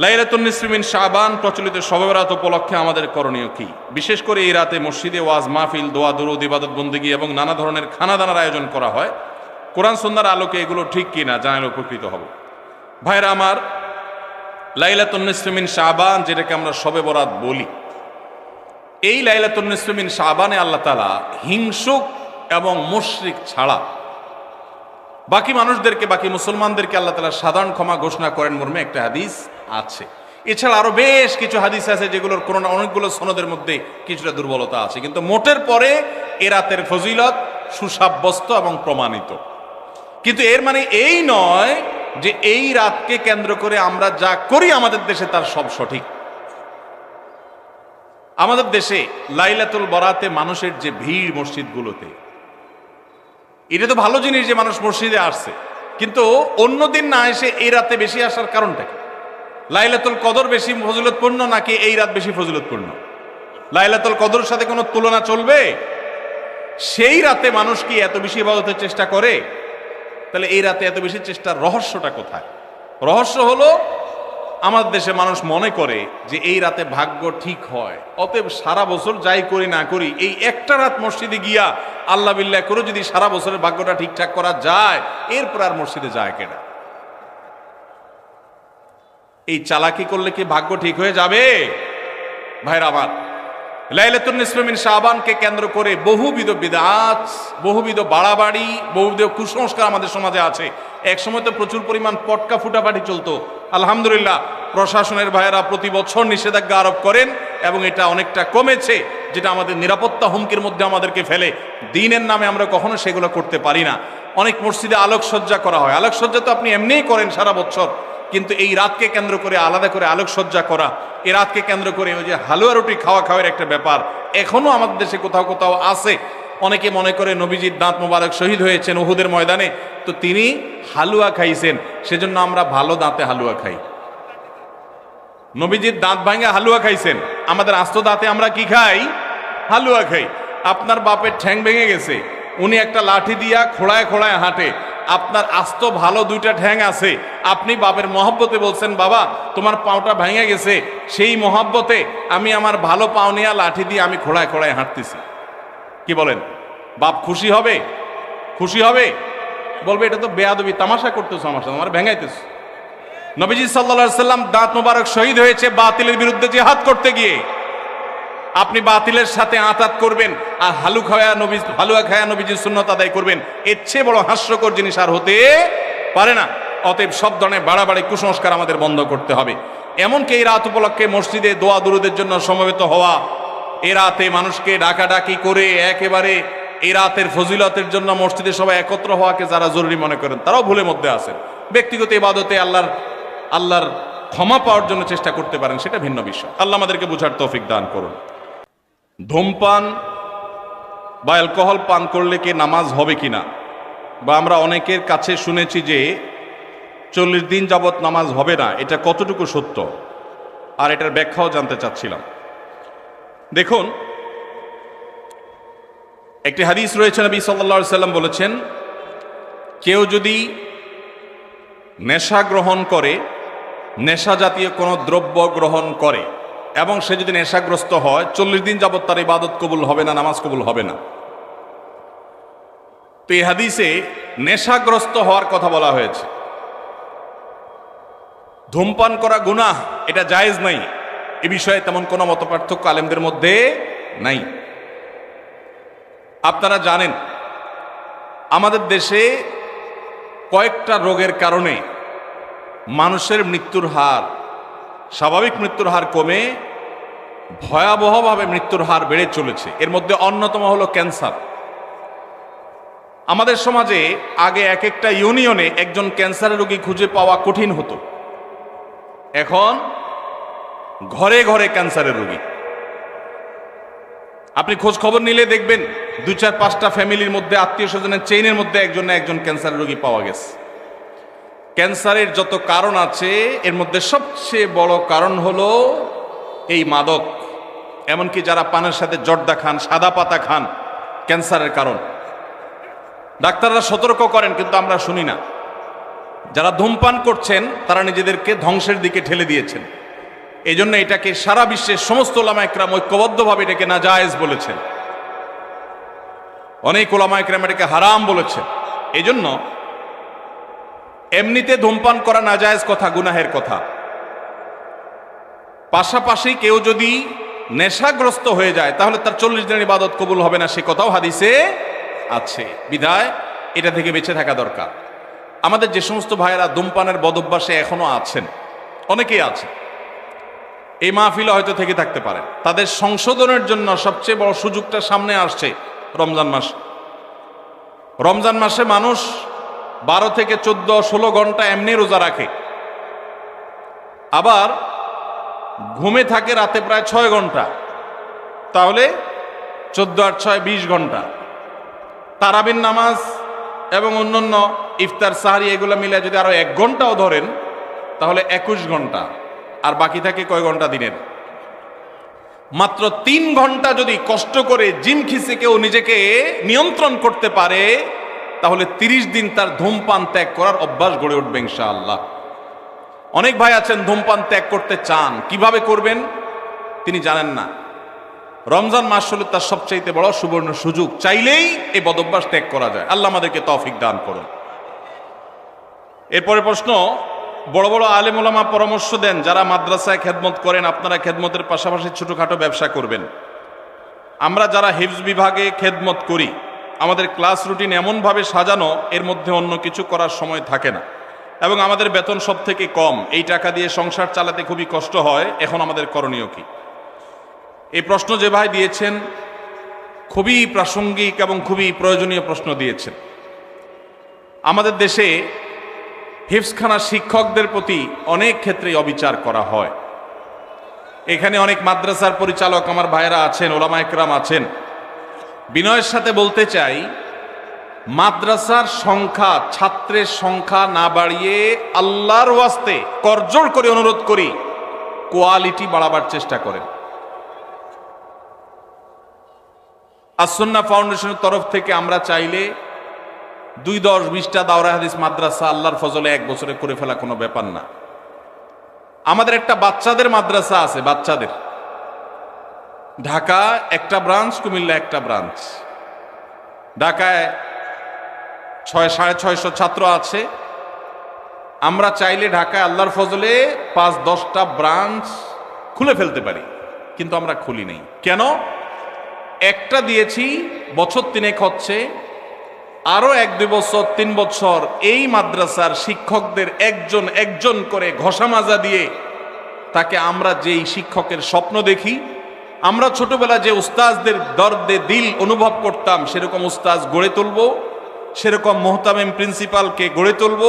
লাইলাতুন নিসফি মিন শাবান প্রচলিত শবে বরাত উপলক্ষে আমাদের করণীয় কি? বিশেষ করে এই রাতে মসজিদে ওয়াজ মাহফিল, দোয়া দুরুদ, ইবাদত বন্দেগী এবং নানা ধরনের খানাদানার আয়োজন করা হয়। কোরআন সুন্নাহর আলোকে এগুলো ঠিক কি না জানালে উপকৃত হব। ভাইরা আমার, লাইলাতুন নিসফি মিন শাবান যেটাকে আমরা শবে বরাত বলি, এই লাইলাতুন নিসফি মিন শাবানে আল্লাহ তাআলা হিংসুক এবং মুশরিক ছাড়া বাকি মানুষদেরকে, বাকি মুসলমানদেরকে আল্লাহ তাআলা সাধারণ ক্ষমা ঘোষণা করেন মর্মে একটা হাদিস আছে। এছাড়া আরো বেশ কিছু হাদিস আছে যেগুলোর কোনো না অনেকগুলো সনদের মধ্যে কিছুটা দুর্বলতা আছে, কিন্তু মোটের পরে এ রাতের ফজিলত সুসাব্যস্ত এবং প্রমাণিত। কিন্তু এর মানে এই নয় যে এই রাতকে কেন্দ্র করে আমরা যা করি আমাদের দেশে তার সব সঠিক। আমাদের দেশে লাইলাতুল বরাতে মানুষের যে ভিড় মসজিদগুলোতে, এটা তো ভালো জিনিস যে মানুষ মসজিদে আসছে, কিন্তু অন্যদিন না এসে এই রাতে বেশি আসার কারণটা কি? লাইলাতুল কদর বেশি ফজিলতপূর্ণ নাকি এই রাত বেশি ফজিলতপূর্ণ? লাইলাতুল কদরের সাথে কোনো তুলনা চলবে? সেই রাতে মানুষ কি এত বেশি ইবাদতের চেষ্টা করে? তাহলে এই রাতে এত বেশি চেষ্টার রহস্যটা কোথায়? রহস্য হলো আমাদের দেশে মানুষ মনে করে যে এই রাতে ভাগ্য ঠিক হয়, অতএব সারা বছর যাই করি না করি এই একটা রাত মসজিদে গিয়া আল্লাহ বিল্লাহ করে যদি সারা বছরের ভাগ্যটা ঠিকঠাক করা যায়, এরপর আর মসজিদে যায় কেনা। এই চালাকি করলে কি ভাগ্য ঠিক হয়ে যাবে? ভাইরা আমার, লাইলাতুন নিসফি মিন শাবানকে কেন্দ্র করে বহুবিধ বিদআত, বহুবিধ বাড়াবাড়ি, বহুবিধ কুসংস্কার আমাদের সমাজে আছে। এক সময় তো প্রচুর পরিমাণ পটকা ফুটাফাটি চলতো। আলহামদুলিল্লাহ, প্রশাসনের ভাইয়েরা প্রতি বছর নিষেধাজ্ঞা আরোপ করেন এবং এটা অনেকটা কমেছে, যেটা আমাদের নিরাপত্তা হুমকির মধ্যে আমাদেরকে ফেলে। দিনের নামে আমরা কখনো সেগুলো করতে পারি না। অনেক মসজিদে আলোকসজ্জা করা হয়। আলোকসজ্জা তো আপনি এমনিই করেন সারা বছর, কিন্তু এই রাতকে কেন্দ্র করে আলাদা করে আলোকসজ্জা করা, এই রাতকে কেন্দ্র করে ওই যে হালুয়া রুটি খাওয়ার একটা ব্যাপার এখনো আমাদের দেশে কোথাও কোথাও আছে। অনেকে মনে করে নবীজির দাঁত মোবারক শহীদ হয়েছেন উহুদের ময়দানে, তো তিনি হালুয়া খাইছেন, সেজন্য আমরা ভালো দাঁতে হালুয়া খাই। নবীজির দাঁত ভাঙে হালুয়া খাইছেন, আমাদের আস্ত দাঁতে আমরা কি খাই? হালুয়া খাই। আপনার বাপের ঠ্যাং ভেঙে গেছে, উনি একটা লাঠি দিয়া খোড়ায় খোড়ায় হাঁটে, আপনার আস্ত ভালো দুইটা ঠ্যাং আছে, আপনি বাপের মহব্বতে বলছেন বাবা তোমার পাওটা ভেঙে গেছে, সেই মহব্বতে আমি আমার ভালো পাও নিয়ে লাঠি দিয়ে আমি খোড়ায় খোড়ায় হাঁটতেছি। কি বলেন? বাপ খুশি হবে? খুশি হবে? বলবে এটা তো বেয়াদবি, তামাশা করতেছো আমার সাথে, আমার ভেঙাইতেছো। নবীজি সাল্লাল্লাহু আলাইহি সাল্লাম দাঁত মোবারক শহীদ হয়েছে বাতিলের বিরুদ্ধে জিহাদ করতে গিয়ে। আপনি বাতিলের সাথে আঁতাত করবেন আর হালুয়া খায়া নবীজির সুন্নাত আদায় করবেন, এর চেয়ে বড় হাস্যকর জিনিস আর হতে পারে না। অতএব সব ধরনের বাড়াবাড়ি কুসংস্কার আমাদের বন্ধ করতে হবে। এমনকি এই রাত উপলক্ষে মসজিদে দোয়া দুরুদের জন্য সমবেত হওয়া, এ রাতে মানুষকে ডাকাডাকি করে একেবারে এই রাতের ফজিলতের জন্য মসজিদে সবাই একত্র হওয়াকে যারা জরুরি মনে করেন তারাও ভুলের মধ্যে আছেন। ব্যক্তিগত ইবাদতে আল্লাহর ক্ষমা পাওয়ার জন্য চেষ্টা করতে পারেন, সেটা ভিন্ন বিষয়। আল্লাহ আমাদেরকে বুঝার তৌফিক দান করুন। ধূমপান বা অ্যালকোহল পান করলে কি নামাজ হবে কিনা, বা আমরা অনেকের কাছে শুনেছি যে 40 দিন যাবত নামাজ হবে না, এটা কতটুকু সত্য, আর এটার ব্যাখ্যাও জানতে চাচ্ছিলাম। দেখুন, একটি হাদিস রয়েছে, নবী সাল্লাল্লাহু আলাইহি সাল্লাম বলেছেন, কেউ যদি নেশা গ্রহণ করে, নেশা জাতীয় কোনো দ্রব্য গ্রহণ করে এবং সে যদি নেশাগ্রস্ত হয়, 40 দিন যাবত তার ইবাদত কবুল হবে না, নামাজ কবুল হবে না। তো এই হাদিসে নেশাগ্রস্ত হওয়ার কথা বলা হয়েছে। ধূমপান করা গুনাহ, এটা জায়েজ নাই, এ বিষয়ে তেমন কোনো মতপার্থক্য আলেমদের মধ্যে নাই। আপনারা জানেন আমাদের দেশে কয়েকটা রোগের কারণে মানুষের মৃত্যুর হার, স্বাভাবিক মৃত্যুর হার কমে ভয়াবহভাবে মৃত্যুর হার বেড়ে চলেছে। এর মধ্যে অন্যতম হলো ক্যান্সার। আমাদের সমাজে আগে এক একটা ইউনিয়নে একজন ক্যান্সারের রোগী খুঁজে পাওয়া কঠিন হতো, এখন ঘরে ঘরে ক্যান্সারের রোগী। আপনি খোঁজ খবর নিলে দেখবেন 2-4-5টা ফ্যামিলির মধ্যে, আত্মীয় স্বজনের চেইনের মধ্যে একজন না একজন ক্যান্সারের রোগী পাওয়া গেছে। ক্যান্সারের যত কারণ আছে এর মধ্যে সবচেয়ে বড় কারণ হলো এই মাদক। এমনকি যারা পানের সাথে জর্দা খান, সাদা পাতা খান, ক্যান্সারের কারণ। ডাক্তাররা সতর্ক করেন কিন্তু আমরা শুনি না। যারা ধূমপান করছেন তারা নিজেদেরকে ধ্বংসের দিকে ঠেলে দিয়েছেন। এই জন্য এটাকে সারা বিশ্বের সমস্ত ওলামা একরাম ঐক্যবদ্ধভাবে এটাকে নাজায়েজ বলেছেন, অনেক ওলামা একরাম এটাকে হারাম বলেছেন। এই জন্য এমনিতে ধূমপান করা নাজায়েজ কথা, গুনাহের কথা। পাশাপাশি কেউ যদি নেশাগ্রস্ত হয়ে যায় তাহলে তার 40 দিনের ইবাদত কবুল হবে না, সে কথাও হাদিসে আছে। বিধায় এটা থেকে বেঁচে থাকা দরকার। আমাদের যে সমস্ত ভাইয়েরা ধূমপানের বদভ্যাসে এখনো আছেন, অনেকেই আছে, এই মাহফিলে হয়তো থেকে থাকতে পারে, তাদের সংশোধনের জন্য সবচেয়ে বড় সুযোগটা সামনে আসছে রমজান মাস। রমজান মাসে মানুষ 12 থেকে 14-16 ঘন্টা এমনি রোজা রাখে, আবার ঘুমে থাকে রাতে প্রায় 6 ঘন্টা, তাহলে 14 আর 6 20 ঘন্টা। তারাবির নামাজ এবং অন্যান্য ইফতার সাহারি এগুলো মিলে যদি আরো 1 ঘন্টাও ধরেন তাহলে 21 ঘন্টা, আর বাকি থাকে কয় ঘন্টা দিনের? মাত্র 3 ঘন্টা যদি কষ্ট করে জিম খিসে কেউ নিজেকে নিয়ন্ত্রণ করতে পারে তাহলে 30 দিন তার ধূমপান ত্যাগ করার অভ্যাস গড়ে উঠবে ইনশাআল্লাহ। অনেক ভাই আছেন ধূমপান ত্যাগ করতে চান, কিভাবে করবেন তিনি জানেন না। রমজান মাস হলো তার সবচাইতে বড় সুবর্ণ সুযোগ, চাইলেই এই বদভ্যাস ত্যাগ করা যায়। আল্লাহ আমাদেরকে তৌফিক দান করুন। এরপরে প্রশ্ন, বড় বড় আলেম ওলামা পরামর্শ দেন যারা মাদ্রাসায় খেদমত করেন আপনারা খেদমতের পাশাপাশি ছোটখাটো ব্যবসা করবেন। আমরা যারা হিফজ বিভাগে খেদমত করি আমাদের ক্লাস রুটিন এমনভাবে সাজানো এর মধ্যে অন্য কিছু করার সময় থাকে না, এবং আমাদের বেতন সব থেকে কম। এই টাকা দিয়ে সংসার চালাতে খুবই কষ্ট হয়। এখন আমাদের করণীয় কি? এই প্রশ্ন যে ভাই দিয়েছেন খুবই প্রাসঙ্গিক এবং খুবই প্রয়োজনীয় প্রশ্ন দিয়েছেন। আমাদের দেশে হিফজখানা শিক্ষকদের প্রতি অনেক ক্ষেত্রে অবিচার করা হয়। এখানে অনেক মাদ্রাসার পরিচালক আমার ভাইয়েরা আছেন, ওলামা একরাম আছেন। বিনয়ের সাথে বলতে চাই, মাদ্রাসার সংখ্যা, ছাত্রের সংখ্যা না বাড়িয়ে আল্লাহর ওয়াস্তে করজোড় করে অনুরোধ করি কোয়ালিটি বাড়াবার চেষ্টা করেন। আসুন্নাহ ফাউন্ডেশনের তরফ থেকে আমরা চাইলে 2-10-20টা দাওরা হাদিস মাদ্রাসা আল্লাহর ফজলে 1 বছরে করে ফেলা কোনো ব্যাপার না। আমাদের একটা বাচ্চাদের মাদ্রাসা আছে, বাচ্চাদের, ঢাকা একটা ব্রাঞ্চ, কুমিল্লা একটা ব্রাঞ্চ। ঢাকায় 600-650 ছাত্র আছে। আমরা চাইলে ঢাকায় আল্লাহর ফজলে 5-10টা ব্রাঞ্চ খুলে ফেলতে পারি, কিন্তু আমরা খুলি নেই। কেন? একটা দিয়েছি, বছর 3 হচ্ছে, আরো 1-2 বছর 3 বছর এই মাদ্রাসার শিক্ষকদের একজন একজন করে ঘষা মাজা দিয়ে তাকে আমরা যেই শিক্ষকের স্বপ্ন দেখি, আমরা ছোটবেলা যে উস্তাজদের দর্দে দিল অনুভব করতাম সেরকম উস্তাজ গড়ে তুলব, সেরকম মুহতামিম প্রিন্সিপালকে গড়ে তুলব,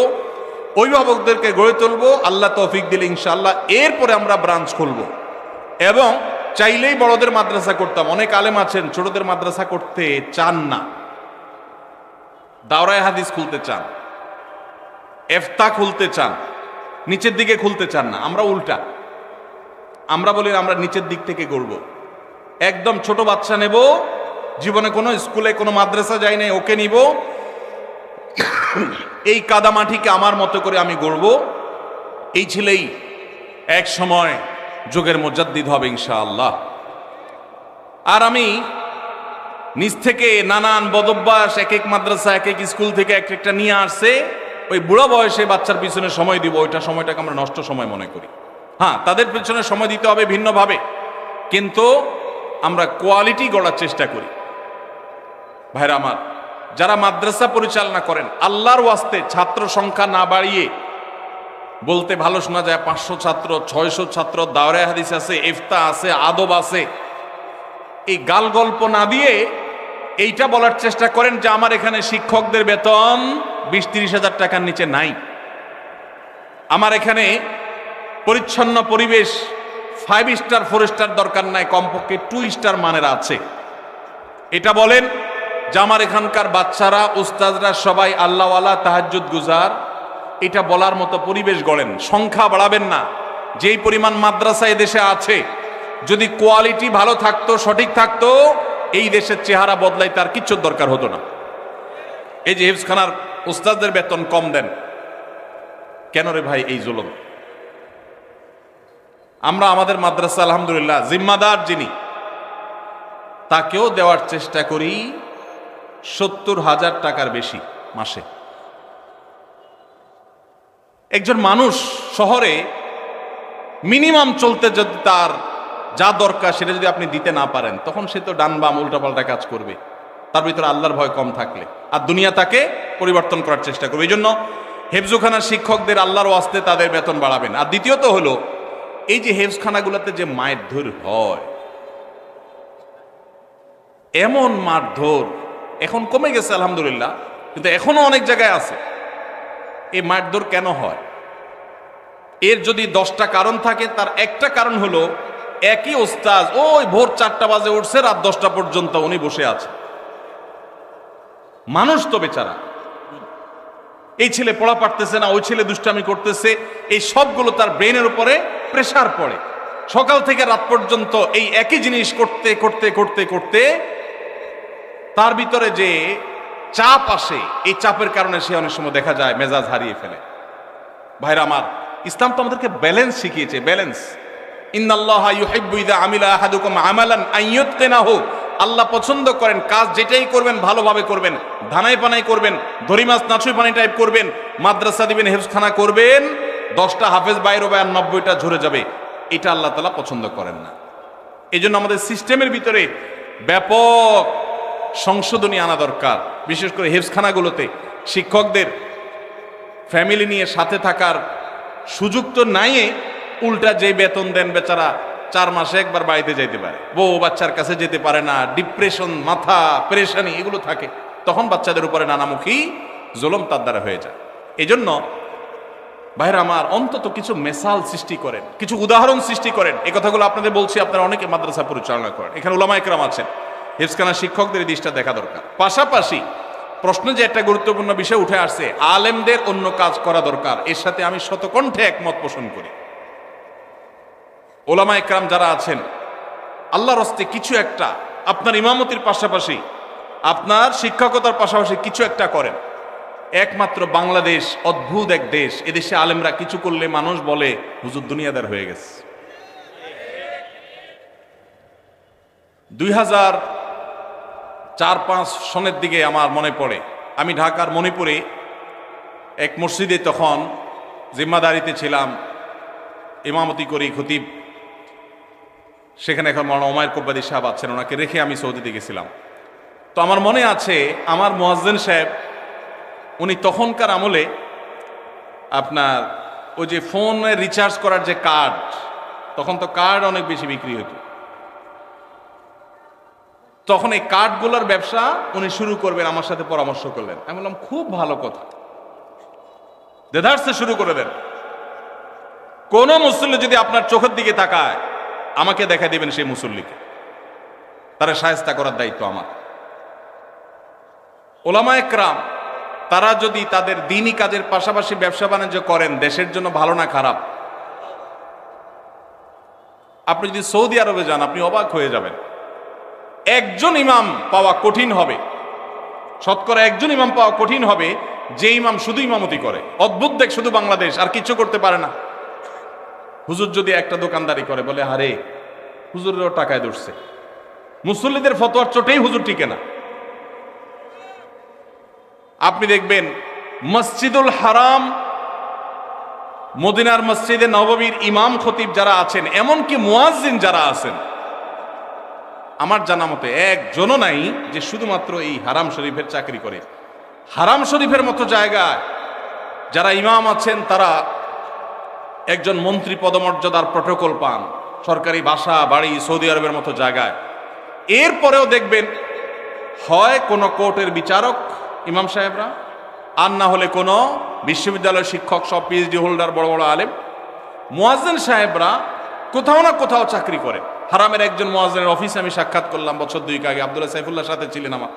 অভিভাবকদেরকে গড়ে তুলব। আল্লাহ তৌফিক দিলে ইনশাআল্লাহ এরপরে আমরা ব্রাঞ্চ খুলব। এবং চাইলেই বড়দের মাদ্রাসা করতাম। অনেক আলেম আছেন ছোটদের মাদ্রাসা করতে চান না, দাওরায়ে হাদিস খুলতে চান, ইফতা খুলতে চান, নিচের দিকে খুলতে চান না। আমরা উল্টা, আমরা বলি আমরা নিচের দিক থেকে গড়ব। একদম ছোট বাচ্চা নেব, জীবনে কোনো স্কুলে কোনো মাদ্রাসা যাই নাই, ওকে নিব, এই কাদামাটিকে আমার মতো করে আমি গড়ব। এই ছেলেই এক সময় যুগের মুজাদ্দিদ হবে ইনশাআল্লাহ। আর আমি নিজ থেকে নানান বদভ্যাস এক এক মাদ্রাসা এক এক স্কুল থেকে এক একটা নিয়ে আসছে, ওই বুড়া বয়সে বাচ্চার পিছনে সময় দিব, ওইটা সময়টাকে আমরা নষ্ট সময় মনে করি। হ্যাঁ, তাদের পিছনে সময় দিতে হবে ভিন্নভাবে, কিন্তু আমরা কোয়ালিটি গড়ার চেষ্টা করি। ভাইরা আমার, যারা মাদ্রাসা পরিচালনা করেন আল্লাহর ওয়াস্তে ছাত্র সংখ্যা না বাড়িয়ে, বলতে ভালো শোনা যায় 500 ছাত্র 600 ছাত্র, দাওরায়ে হাদিস আছে, ইফতা আছে, আদব আছে, এই গাল গল্প না দিয়ে এইটা বলার চেষ্টা করেন যে আমার এখানে শিক্ষকদের বেতন 20-30 হাজার টাকার নিচে নাই, আমার এখানে পরিচ্ছন্ন পরিবেশ 5 স্টার 4 স্টার দরকার নাই, কমপক্ষে 2 স্টার মানের আছে। এটা বলেন যে আমার এখানকার বাচ্চারা, উস্তাদরা সবাই আল্লাহওয়ালা, তাহাজ্জুদ গুজার। এটা বলার মতো পরিবেশ গড়েন। সংখ্যা বাড়াবেন না। যেই পরিমাণ মাদ্রাসা এদেশে আছে, যদি কোয়ালিটি ভালো থাকতো, সঠিক থাকতো, এই দেশের চেহারা বদলাই তার কিচ্ছুর দরকার হতো না। এই যে হিফজখানার উস্তাদদের বেতন কম দেন, কেন রে ভাই এই জুলুম? আমরা আমাদের মাদ্রাসা আলহামদুলিল্লাহ জিম্মাদার যিনি, তাকেও দেওয়ার চেষ্টা করি 70,000 টাকার বেশি মাসে। একজন মানুষ শহরে মিনিমাম চলতে যদি তার যা দরকার সেটা যদি আপনি দিতে না পারেন, তখন সে তো ডান বাম উল্টাপাল্টা কাজ করবে, তার ভিতরে আল্লাহর ভয় কম থাকলে, আর দুনিয়া তাকে পরিবর্তন করার চেষ্টা করবে। এই জন্য হেফজখানার শিক্ষকদের আল্লাহর ওয়াস্তে তাদের বেতন বাড়াবেন। আর দ্বিতীয়ত হলো, এই যে হেফজখানাগুলোতে যে মারধর হয়, এমন মারধর এখন কমে গেছে আলহামদুলিল্লাহ, কিন্তু এখনো অনেক জায়গায় আছে। এই মারধর কেন হয়? এর যদি 10টা কারণ থাকে, তার একটা কারণ হলো একই ওস্তাদ ওই ভোর 4টা বাজে উঠছে, রাত 10টা পর্যন্ত উনি বসে আছে। মানুষ তো বেচারা, এই ছেলে পড়া পারতেছে না, ওই ছেলে দুষ্টামি করতেছে, এই সবগুলো তার ব্রেনের উপরে প্রেসার পড়ে। সকাল থেকে রাত পর্যন্ত এই একই জিনিস করতে করতে করতে করতে তার ভিতরে যে চাপ আসে, এই চাপের কারণে সে অনেক সময় দেখা যায় মেজাজ হারিয়ে ফেলে। ভাইরা আমার, ইসলাম তো আমাদেরকে ব্যালেন্স শিখিয়েছে, ব্যালেন্স। ইন্নাল্লাহা ইউহিব্বু ইযা আমিলা আহাদুকুম আমালান আইয়ুতকিনাহু, আল্লাহ পছন্দ করেন কাজ যেটাই করবেন ভালোভাবে করবেন, ধানাই পানাই করবেন, ধরি মাছ নাচুই পানি টাইপ করবেন, মাদ্রাসা দিবেন, হেফজখানা করবেন, 10টা হাফেজ বাইর হবে আর 90টা ঝরে যাবে, এটা আল্লাহ তাআলা পছন্দ করেন না। এই জন্য আমাদের সিস্টেমের ভিতরে ব্যাপক সংশোধনী আনা দরকার। বিশেষ করে হেফজখানাগুলোতে শিক্ষকদের ফ্যামিলি নিয়ে সাথে থাকার সুযোগ তো নাই, উল্টা যে বেতন দেন বেচারা 4 মাসে একবার বাড়িতে যাইতে পারে, বউ বাচ্চার কাছে যেতে পারে না, ডিপ্রেশন, মাথা পেরেশানি এগুলো থাকে, তখন বাচ্চাদের উপরে নানামুখী জুলুম তার দ্বারা হয়ে যায়। এই জন্য ভাইরা আমার, অন্তত কিছু মেসাল সৃষ্টি করেন, কিছু উদাহরণ সৃষ্টি করেন। এই কথাগুলো আপনাদের বলছি, আপনারা অনেকে মাদ্রাসা পরিচালনা করেন, এখানে উলামা ইকরাম আছেন, হেফজখানা শিক্ষকদের এই দিকটা দেখা দরকার। পাশাপাশি প্রশ্ন যে একটা গুরুত্বপূর্ণ বিষয় উঠে আসছে, আলেমদের অন্য কাজ করা দরকার, এর সাথে আমি শতকণ্ঠে একমত পোষণ করি। উলামা ইকরাম যারা আছেন, আল্লাহর হস্তে কিছু একটা আপনার ইমামতির পাশাপাশি, আপনার শিক্ষকতার পাশাপাশি কিছু একটা করেন। একমাত্র বাংলাদেশ অদ্ভুত এক দেশ, এদেশে আলেমরা কিছু করলে মানুষ বলে হুজুর দুনিয়াদার হয়ে গেছে। 2004-05 সনের দিকে আমার মনে পড়ে, আমি ঢাকার মণিপুরে এক মসজিদে তখন জিম্মাদারিতে ছিলাম, ইমামতি করি, খতিব সেখানে এখন মাওলানা ওমায়ের কোব্বাদি সাহেব আছেন, ওনাকে রেখে আমি সৌদিতে গেছিলাম। তো আমার মনে আছে, আমার মুয়াজ্জিন সাহেব উনি তখনকার আমলে আপনার ওই যে ফোনে রিচার্জ করার যে কার্ড, তখন তো কার্ড অনেক বেশি বিক্রি হতো, তখন এই কার্ডগুলোর ব্যবসা উনি শুরু করবেন, আমার সাথে পরামর্শ করলেন। আমি বললাম খুব ভালো কথা, দেদারসে শুরু করে দেন। কোন মুসল্লি যদি আপনার চোখের দিকে তাকায়, আমাকে দেখা দিবেন সেই মুসল্লিকে, তারা শায়েস্তা করার দায়িত্ব আমার। উলামা ইকরাম তারা যদি তাদের দ্বীনি কাজের পাশাপাশি ব্যবসা বাণিজ্য করেন, দেশের জন্য ভালো না খারাপ? আপনি যদি সৌদি আরবে যান, আপনি অবাক হয়ে যাবেন। একজন ইমাম পাওয়া কঠিন হবে, শতকরা একজন ইমাম পাওয়া কঠিন হবে যে ইমাম শুধু ইমামতি করে। অদ্ভুত দেখ, শুধু বাংলাদেশ, আর কিছু করতে পারে না। হুজুর যদি একটা দোকানদারি করে, বলে হারে হুজুরেরও টাকায় ধরছে, মুসল্লিদের ফতোয়ার চোটেই হুজুর টিকে না। আপনি দেখবেন মসজিদুল হারাম, মদিনার মসজিদে নববীর ইমাম খতিব যারা আছেন, এমনকি মুয়াজ্জিন যারা আছেন, আমার জানা মতে একজনও নাই যে শুধুমাত্র এই হারাম শরীফের চাকরি করে। হারাম শরীফের মতো জায়গায় যারা ইমাম আছেন, তারা একজন মন্ত্রী পদমর্যাদার প্রটোকল পান, সরকারি বাসা বাড়ি সৌদি আরবের মতো জায়গায়। এরপরেও দেখবেন হয় কোনো কোর্টের বিচারক ইমাম সাহেবরা, আর না হলে কোনো বিশ্ববিদ্যালয়ের শিক্ষক, সব পিএইচডি হোল্ডার, বড় বড় আলেম। মুয়াজ্জিন সাহেবরা কোথাও না কোথাও চাকরি করে। হারামের একজন মুয়াজ্জিনের অফিসে আমি সাক্ষাৎ করলাম বছর 2 আগে, আব্দুল্লাহ সাইফুল্লাহর সাথে ছিলেন আমার।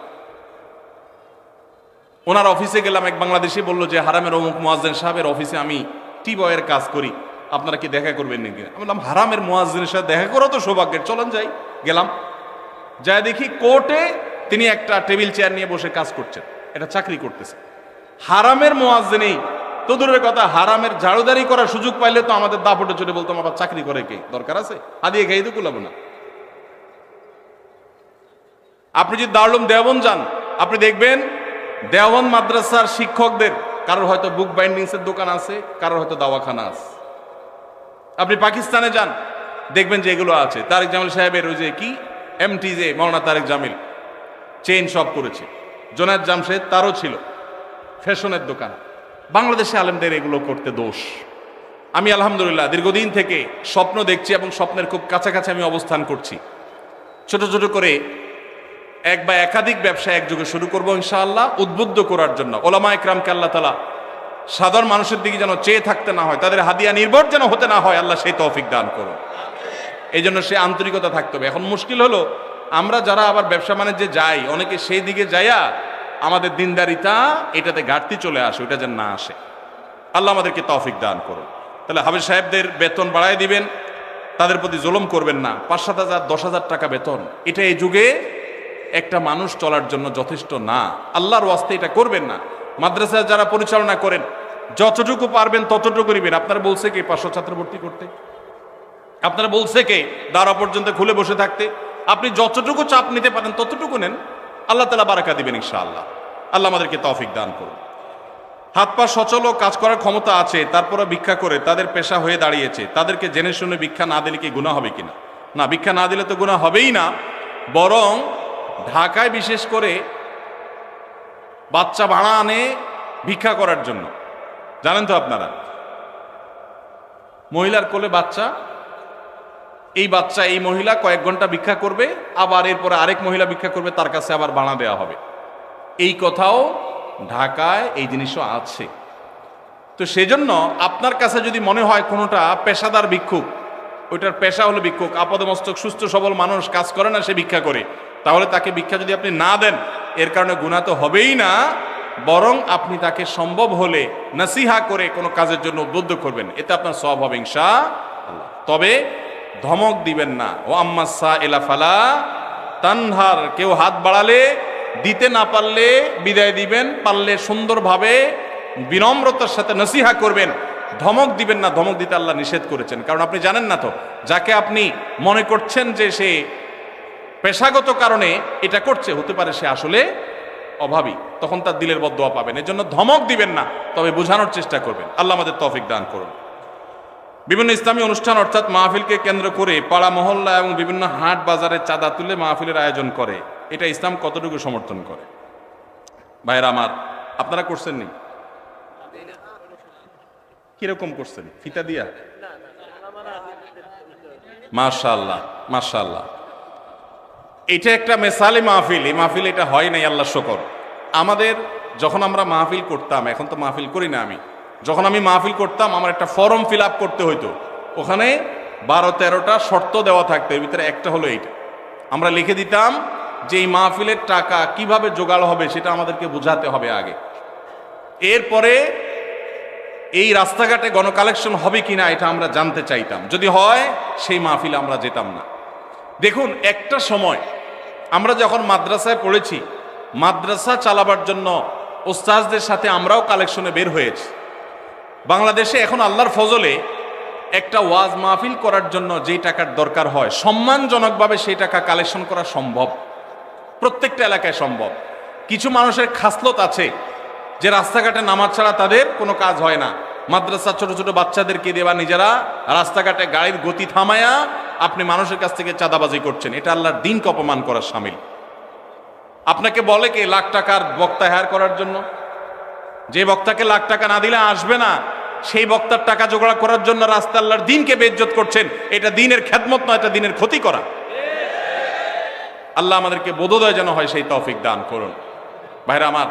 ওনার অফিসে গেলাম, এক বাংলাদেশি বলল যে হারামের অমুক মুয়াজ্জিন সাহেবের অফিসে আমি টি বয়ের কাজ করি, আপনারা কি দেখা করবেন নাকি? আমি বললাম হারামের মুয়াজ্জিনের সাথে দেখা করো তো সৌভাগ্যের, চলেন যাই। গেলাম, যাই দেখি কোর্টে তিনি একটা টেবিল চেয়ার নিয়ে বসে কাজ করছেন, এটা চাকরি করতেছে। হারামের মুয়াজ্জিনেই তো দূরের কথা হারামের ঝাড়ুদারি করার সুযোগ পাইলে তো আমাদের দাপটে চলে বলতাম আবার চাকরি করে কে দরকার আছে, হাদিয়ে খেয়ে তো কুলাবো না। আপনি যদি দারুল দেওবন্দ যান, আপনি দেখবেন দেওবন্দ মাদ্রাসার শিক্ষকদের কারোর হয়তো বুক বাইন্ডিংস এর দোকান আছে, কারোর হয়তো দাওয়াখানা আছে। আপনি পাকিস্তানে যান, দেখবেন যে এগুলো আছে। তারেক জামিল সাহেবের ওই যে কি এমটিজে মৌলানা তারেক জামিল চেইন শপ করেছে। জোনায়েদ জামশেদ তারও ছিল ফ্যাশনের দোকান। বাংলাদেশে আলেমদের এগুলো করতে দোষ। আমি আলহামদুলিল্লাহ দীর্ঘদিন থেকে স্বপ্ন দেখছি এবং স্বপ্নের খুব কাছাকাছি আমি অবস্থান করছি। ছোট ছোট করে এক বা একাধিক ব্যবসা একযোগে শুরু করবো ইনশাআল্লাহ, উদ্বুদ্ধ করার জন্য। ওলামা ইকরামকে আল্লাহ তাআলা সাধারণ মানুষের দিকে যেন চেয়ে থাকতে না হয়, তাদের হাদিয়া নির্ভর যেন হতে না হয়, আল্লাহ সেই তৌফিক দান করুন। এই জন্য সে আন্তরিকতা থাকতে হবে। এখন মুশকিল হলো আমরা যারা আবার ব্যবসা বাণিজ্যে যাই, অনেকে সেই দিকে যাইয়া আমাদের দিনদারিতা এটাতে ঘাটতি চলে আসে, ওটা যেন না আসে। আল্লাহ আমাদেরকে তৌফিক দান করুন। তাহলে হাফেজ সাহেবদের বেতন বাড়ায় দিবেন, তাদের প্রতি জুলুম করবেন না। 5-7 হাজার 10,000 টাকা বেতন, এটা এই যুগে একটা মানুষ চলার জন্য যথেষ্ট না। আল্লাহর ওয়াস্তে এটা করবেন না। মাদ্রাসা যারা পরিচালনা করেন যতটুকু পারবেন ততটুকু করিবেন। আপনারা বলছে কে 500 ছাত্র ভর্তি করতে? আপনারা বলছে কে দাঁড়া পর্যন্ত খুলে বসে থাকতে? আপনি যতটুকু চাপ নিতে পারেন ততটুকু নেন, আল্লাহ তাআলা বারাকা দিবেন ইনশাআল্লাহ। আল্লাহ আমাদেরকে তৌফিক দান করুন। হাত পা সচল ও কাজ করার ক্ষমতা আছে, তারপরে ভিক্ষা করে তাদের পেশা হয়ে দাঁড়িয়েছে, তাদেরকে জেনে শুনে ভিক্ষা না দিলে কি গুনাহ হবে কিনা? না, ভিক্ষা না দিলে তো গুনাহ হবেই না, বরং ঢাকায় বিশেষ করে বাচ্চা ভাড়া আনে ভিক্ষা করার জন্য। জানেন তো আপনারা, মহিলার কোলে বাচ্চা, এই বাচ্চা এই মহিলা কয়েক ঘন্টা ভিক্ষা করবে, আবার এরপরে আরেক মহিলা ভিক্ষা করবে, তার কাছে আবার ভাড়া দেওয়া হবে। এই কথাও ঢাকায় এই জিনিসও আছে। তো সেজন্য আপনার কাছে যদি মনে হয় কোনোটা পেশাদার ভিক্ষুক, ওইটার পেশা হলো ভিক্ষুক, আপাদমস্তক সুস্থ সবল মানুষ, কাজ করে না, সে ভিক্ষা করে, তাহলে তাকে ভিক্ষা যদি আপনি না দেন, এর কারণে গুনাহ তো হবেই না, বরং আপনি তাকে সম্ভব হলে নসিহা করে কোনো কাজের জন্য উদ্বুদ্ধ করবেন, এতে আপনার সওয়াব হবে ইনশাআল্লাহ। তবে ধমক দিবেন না। ও আম্মাসা এলা ফালা তানহার, কেউ হাত বাড়ালে দিতে না পারলে বিদায় দিবেন, পারলে সুন্দরভাবে বিনম্রতার সাথে নসিহা করবেন, ধমক দিবেন না। ধমক দিতে আল্লাহ নিষেধ করেছেন। কারণ আপনি জানেন না তো, যাকে আপনি মনে করছেন যে সে পেশাগত কারণে এটা করছে, হতে পারে সে আসলে অভাবী, তখন তার দিলের বদদোয়া পাবেন। এজন্য ধমক দিবেন না, তবে বোঝানোর চেষ্টা করবেন। আল্লাহ আমাদের তৌফিক দান করুন। বিভিন্ন ইসলামী অনুষ্ঠান অর্থাৎ মাহফিলকে কেন্দ্র করে পাড়া মহল্লা এবং বিভিন্ন হাট বাজারে চাঁদা তুলে মাহফিলের আয়োজন করে, এটা ইসলাম কতটুকু সমর্থন করে? ভাইরা আমার, আপনারা করছেন নি? কিরকম করছেন? ফিতা দিয়া? মাশাআল্লাহ মাশাআল্লাহ, এটা একটা মেসালি মাহফিল। এই মাহফিল এটা হয় নাই, আল্লাহ শুকর। আমাদের যখন আমরা মাহফিল করতাম, এখন তো মাহফিল করি না আমি, যখন আমি মাহফিল করতাম আমার একটা ফর্ম ফিল আপ করতে হইতো। ওখানে 12-13টা শর্ত দেওয়া থাকতো, এর ভিতরে একটা হলো এইটা। আমরা লিখে দিতাম যে এই মাহফিলের টাকা কিভাবে জোগাড় হবে সেটা আমাদেরকে বোঝাতে হবে আগে। এরপরে এই রাস্তাঘাটে গণকালেকশন হবে কিনা এটা আমরা জানতে চাইতাম, যদি হয় সেই মাহফিলে আমরা যেতাম না। দেখুন, একটা সময় আমরা যখন মাদ্রাসায় পড়েছি, মাদ্রাসা চালাবার জন্য ওস্তাজদের সাথে আমরাও কালেকশনে বের হয়েছি। বাংলাদেশে এখন আল্লাহর ফজলে একটা ওয়াজ মাহফিল করার জন্য যে টাকার দরকার হয়, সম্মানজনকভাবে সেই টাকা কালেকশন করা সম্ভব, প্রত্যেকটা এলাকায় সম্ভব। কিছু মানুষের খাসলত আছে যে রাস্তাঘাটে নামাজ ছাড়া তাদের কোনো কাজ হয় না। মাদ্রাসা ছোট ছোট বাচ্চাদেরকে দিয়ে বা নিজেরা রাস্তাঘাটে গাড়ির গতি থামায়া আপনি মানুষের কাছ থেকে চাঁদাবাজি করছেন, এটা আল্লাহর দ্বীনকে অপমান করার শামিল। আপনাকে বলে কি লাখ টাকার বক্তা হায়ার করার জন্য, যে বক্তাকে লাখ টাকা না দিলে আসবে না, সেই বক্তার টাকা জোগাড় করার জন্য রাস্তা আল্লাহর দ্বীনকে বেইজ্জত করছেন। এটা দ্বীনের খেদমত নয়, এটা দ্বীনের ক্ষতি করা। আল্লাহ আমাদেরকে বোধোদয় যেন হয় সেই তৌফিক দান করুন। ভাইরা আমার,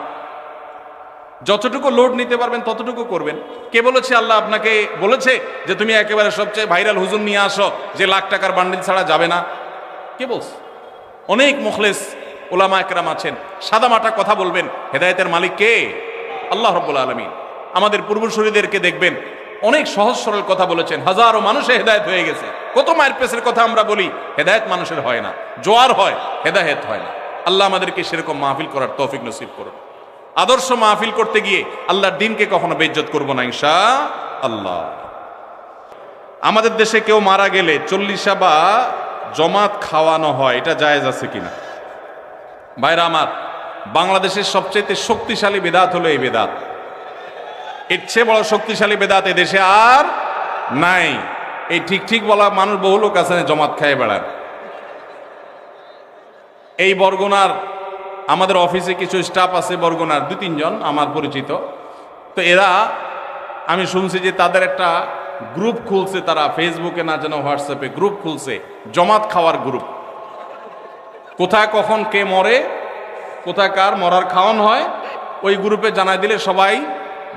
যতটুকু লোড নিতে পারবেন ততটুকু করবেন। কে বলেছে আল্লাহ আপনাকে বলেছে যে তুমি একেবারে সবচেয়ে ভাইরাল হুজুর নিয়ে আসো যে লাখ টাকার বান্ডিল ছাড়া যাবে না? কে বলছে? অনেক মুখলেস ওলামা একরাম আছেন, সাদামাটা কথা বলবেন। হেদায়েতের মালিক কে? আল্লাহ রাব্বুল আলামিন। আমাদের পূর্বসূরীদেরকে দেখবেন অনেক সহজ সরল কথা বলেছেন, হাজারো মানুষে হেদায়েত হয়ে গেছে। কত মায়ের পেছের কথা আমরা বলি, হেদায়েত মানুষের হয় না, জোয়ার হয়, হেদায়েত হয় না। আল্লাহ আমাদেরকে সেরকম মাহফিল করার তৌফিক নসিব করুন। আদর্শ মাহফিল করতে গিয়ে আল্লাহর দ্বীনকে কখনো বেইজ্জত করব না ইনশাআল্লাহ। আমাদের দেশে কেউ মারা গেলে 40 বা জমাত খাওয়ানো হয়, এটা জায়েজ আছে কিনা? ভাইরা আমার, বাংলাদেশের সবচেয়ে শক্তিশালী বেদাত হলো এই বেদাত। এর চেয়ে বড় শক্তিশালী বেদাত এদেশে আর নাই। এই ঠিক ঠিক বলা মানুষ বহু লোক আছে জমাত খায় বেড়ান। এই বরগুনার আমাদের অফিসে কিছু স্টাফ আছে, বরগুনার 2-3 জন আমার পরিচিত। তো এরা, আমি শুনছি যে তাদের একটা গ্রুপ খুলছে, তারা ফেসবুকে না যেন হোয়াটসঅ্যাপে গ্রুপ খুলছে, জমাত খাওয়ার গ্রুপ। কোথায় কখন কে মরে, কোথায় কার মরার খাওয়ান হয়, ওই গ্রুপে জানাই দিলে সবাই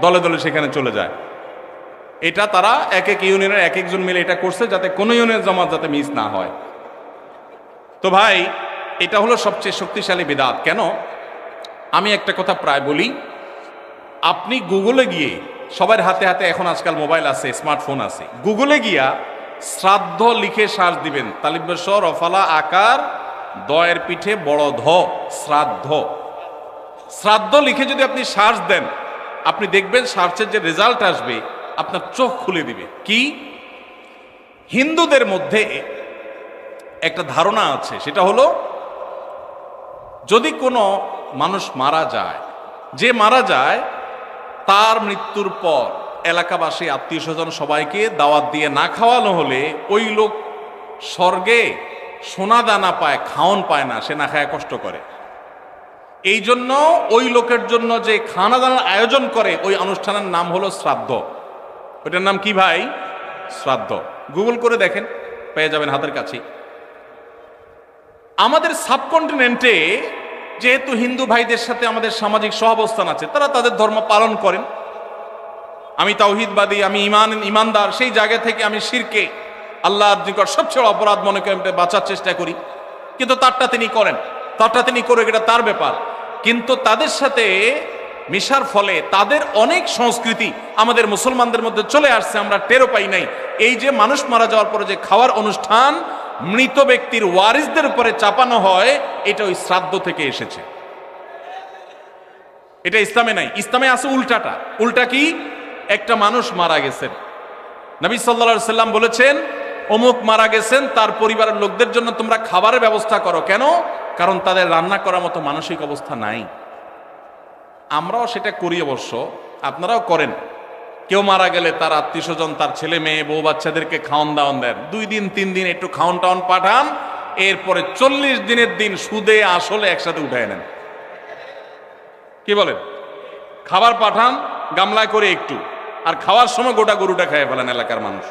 দলে দলে সেখানে চলে যায়। এটা তারা এক এক ইউনিয়নের এক একজন মিলে এটা করছে, যাতে কোনো ইউনিয়নের জমাত যাতে মিস না হয়। তো ভাই, এটা হলো সবচেয়ে শক্তিশালী বিদআত। কেন? আমি একটা কথা প্রায় বলি, আপনি গুগলে গিয়ে, সবার হাতে হাতে এখন আজকাল মোবাইল আছে, স্মার্টফোন আছে, গুগলে গিয়া শ্রাদ্ধ লিখে সার্চ দিবেন, তালিব্যস্ব রফালা আকার দয়ের পিঠে বড় ধ, শ্রাদ্ধ। শ্রাদ্ধ লিখে যদি আপনি সার্চ দেন, আপনি দেখবেন সার্চের যে রেজাল্ট আসবে আপনার চোখ খুলে দিবে। কি? হিন্দুদের মধ্যে একটা ধারণা আছে, সেটা হলো যদি কোনো মানুষ মারা যায়, যে মারা যায় তার মৃত্যুর পর এলাকাবাসী আত্মীয় স্বজন সবাইকে দাওয়াত দিয়ে না খাওয়ানো হলে ওই লোক স্বর্গে সোনা দানা পায়, খাওন পায় না, সে না খায় কষ্ট করে। এই জন্য ওই লোকের জন্য যে খানা দানার আয়োজন করে ওই অনুষ্ঠানের নাম হলো শ্রাদ্ধ। ওইটার নাম কি ভাই? শ্রাদ্ধ। গুগল করে দেখেন, পেয়ে যাবেন হাতের কাছে। আমাদের সাবকন্টিনেন্টে যেহেতু হিন্দু ভাইদের সাথে আমাদের সামাজিক সহাবস্থান আছে, তারা তাদের ধর্ম পালন করেন। আমি তাওহীদবাদী, আমি ইমানদার, সেই জায়গা থেকে আমি শিরকে, আল্লাহর নিকট সবচেয়ে অপরাধ মনে করে বাঁচার চেষ্টা করি। কিন্তু তারটা তিনি করেন, তারটা তিনি করে, এটা তার ব্যাপার। কিন্তু তাদের সাথে মিশার ফলে তাদের অনেক সংস্কৃতি আমাদের মুসলমানদের মধ্যে চলে আসছে, আমরা টেরও পাই নাই। এই যে মানুষ মারা যাওয়ার পরে যে খাওয়ার অনুষ্ঠান মৃত ব্যক্তির ওয়ারিসদের উপরে চাপানো হয়, এটা ওই শ্রাদ্ধ থেকে এসেছে। এটা ইসলামে নাই। ইসলামে আছে উল্টাটা। উল্টা কি? একটা মানুষ মারা গেছেন, নবী সাল্লাল্লাহু আলাইহি সাল্লাম বলেছেন অমুক মারা গেছেন, তার পরিবারের লোকদের জন্য তোমরা খাবারের ব্যবস্থা করো। কেন? কারণ তাদের রান্না করার মতো মানসিক অবস্থা নাই। আমরাও সেটা করি, অবশ্য আপনারাও করেন। কেউ মারা গেলে তার আত্মীয় স্বজন, তার ছেলে মেয়ে, বউ বাচ্চাদেরকে খাওয়ান দাওয়ান দেন, 2 দিন 3 দিন একটু খাওয়ান টাওয়ান পাঠান, এরপরে 40 দিনের দিন সুদে আসলে একসাথে উঠায় নেন। কি বলেন? খাবার পাঠান গামলায় করে একটু, আর খাওয়ার সময় গোটা গরুটা খেয়ে ফেলেন এলাকার মানুষ।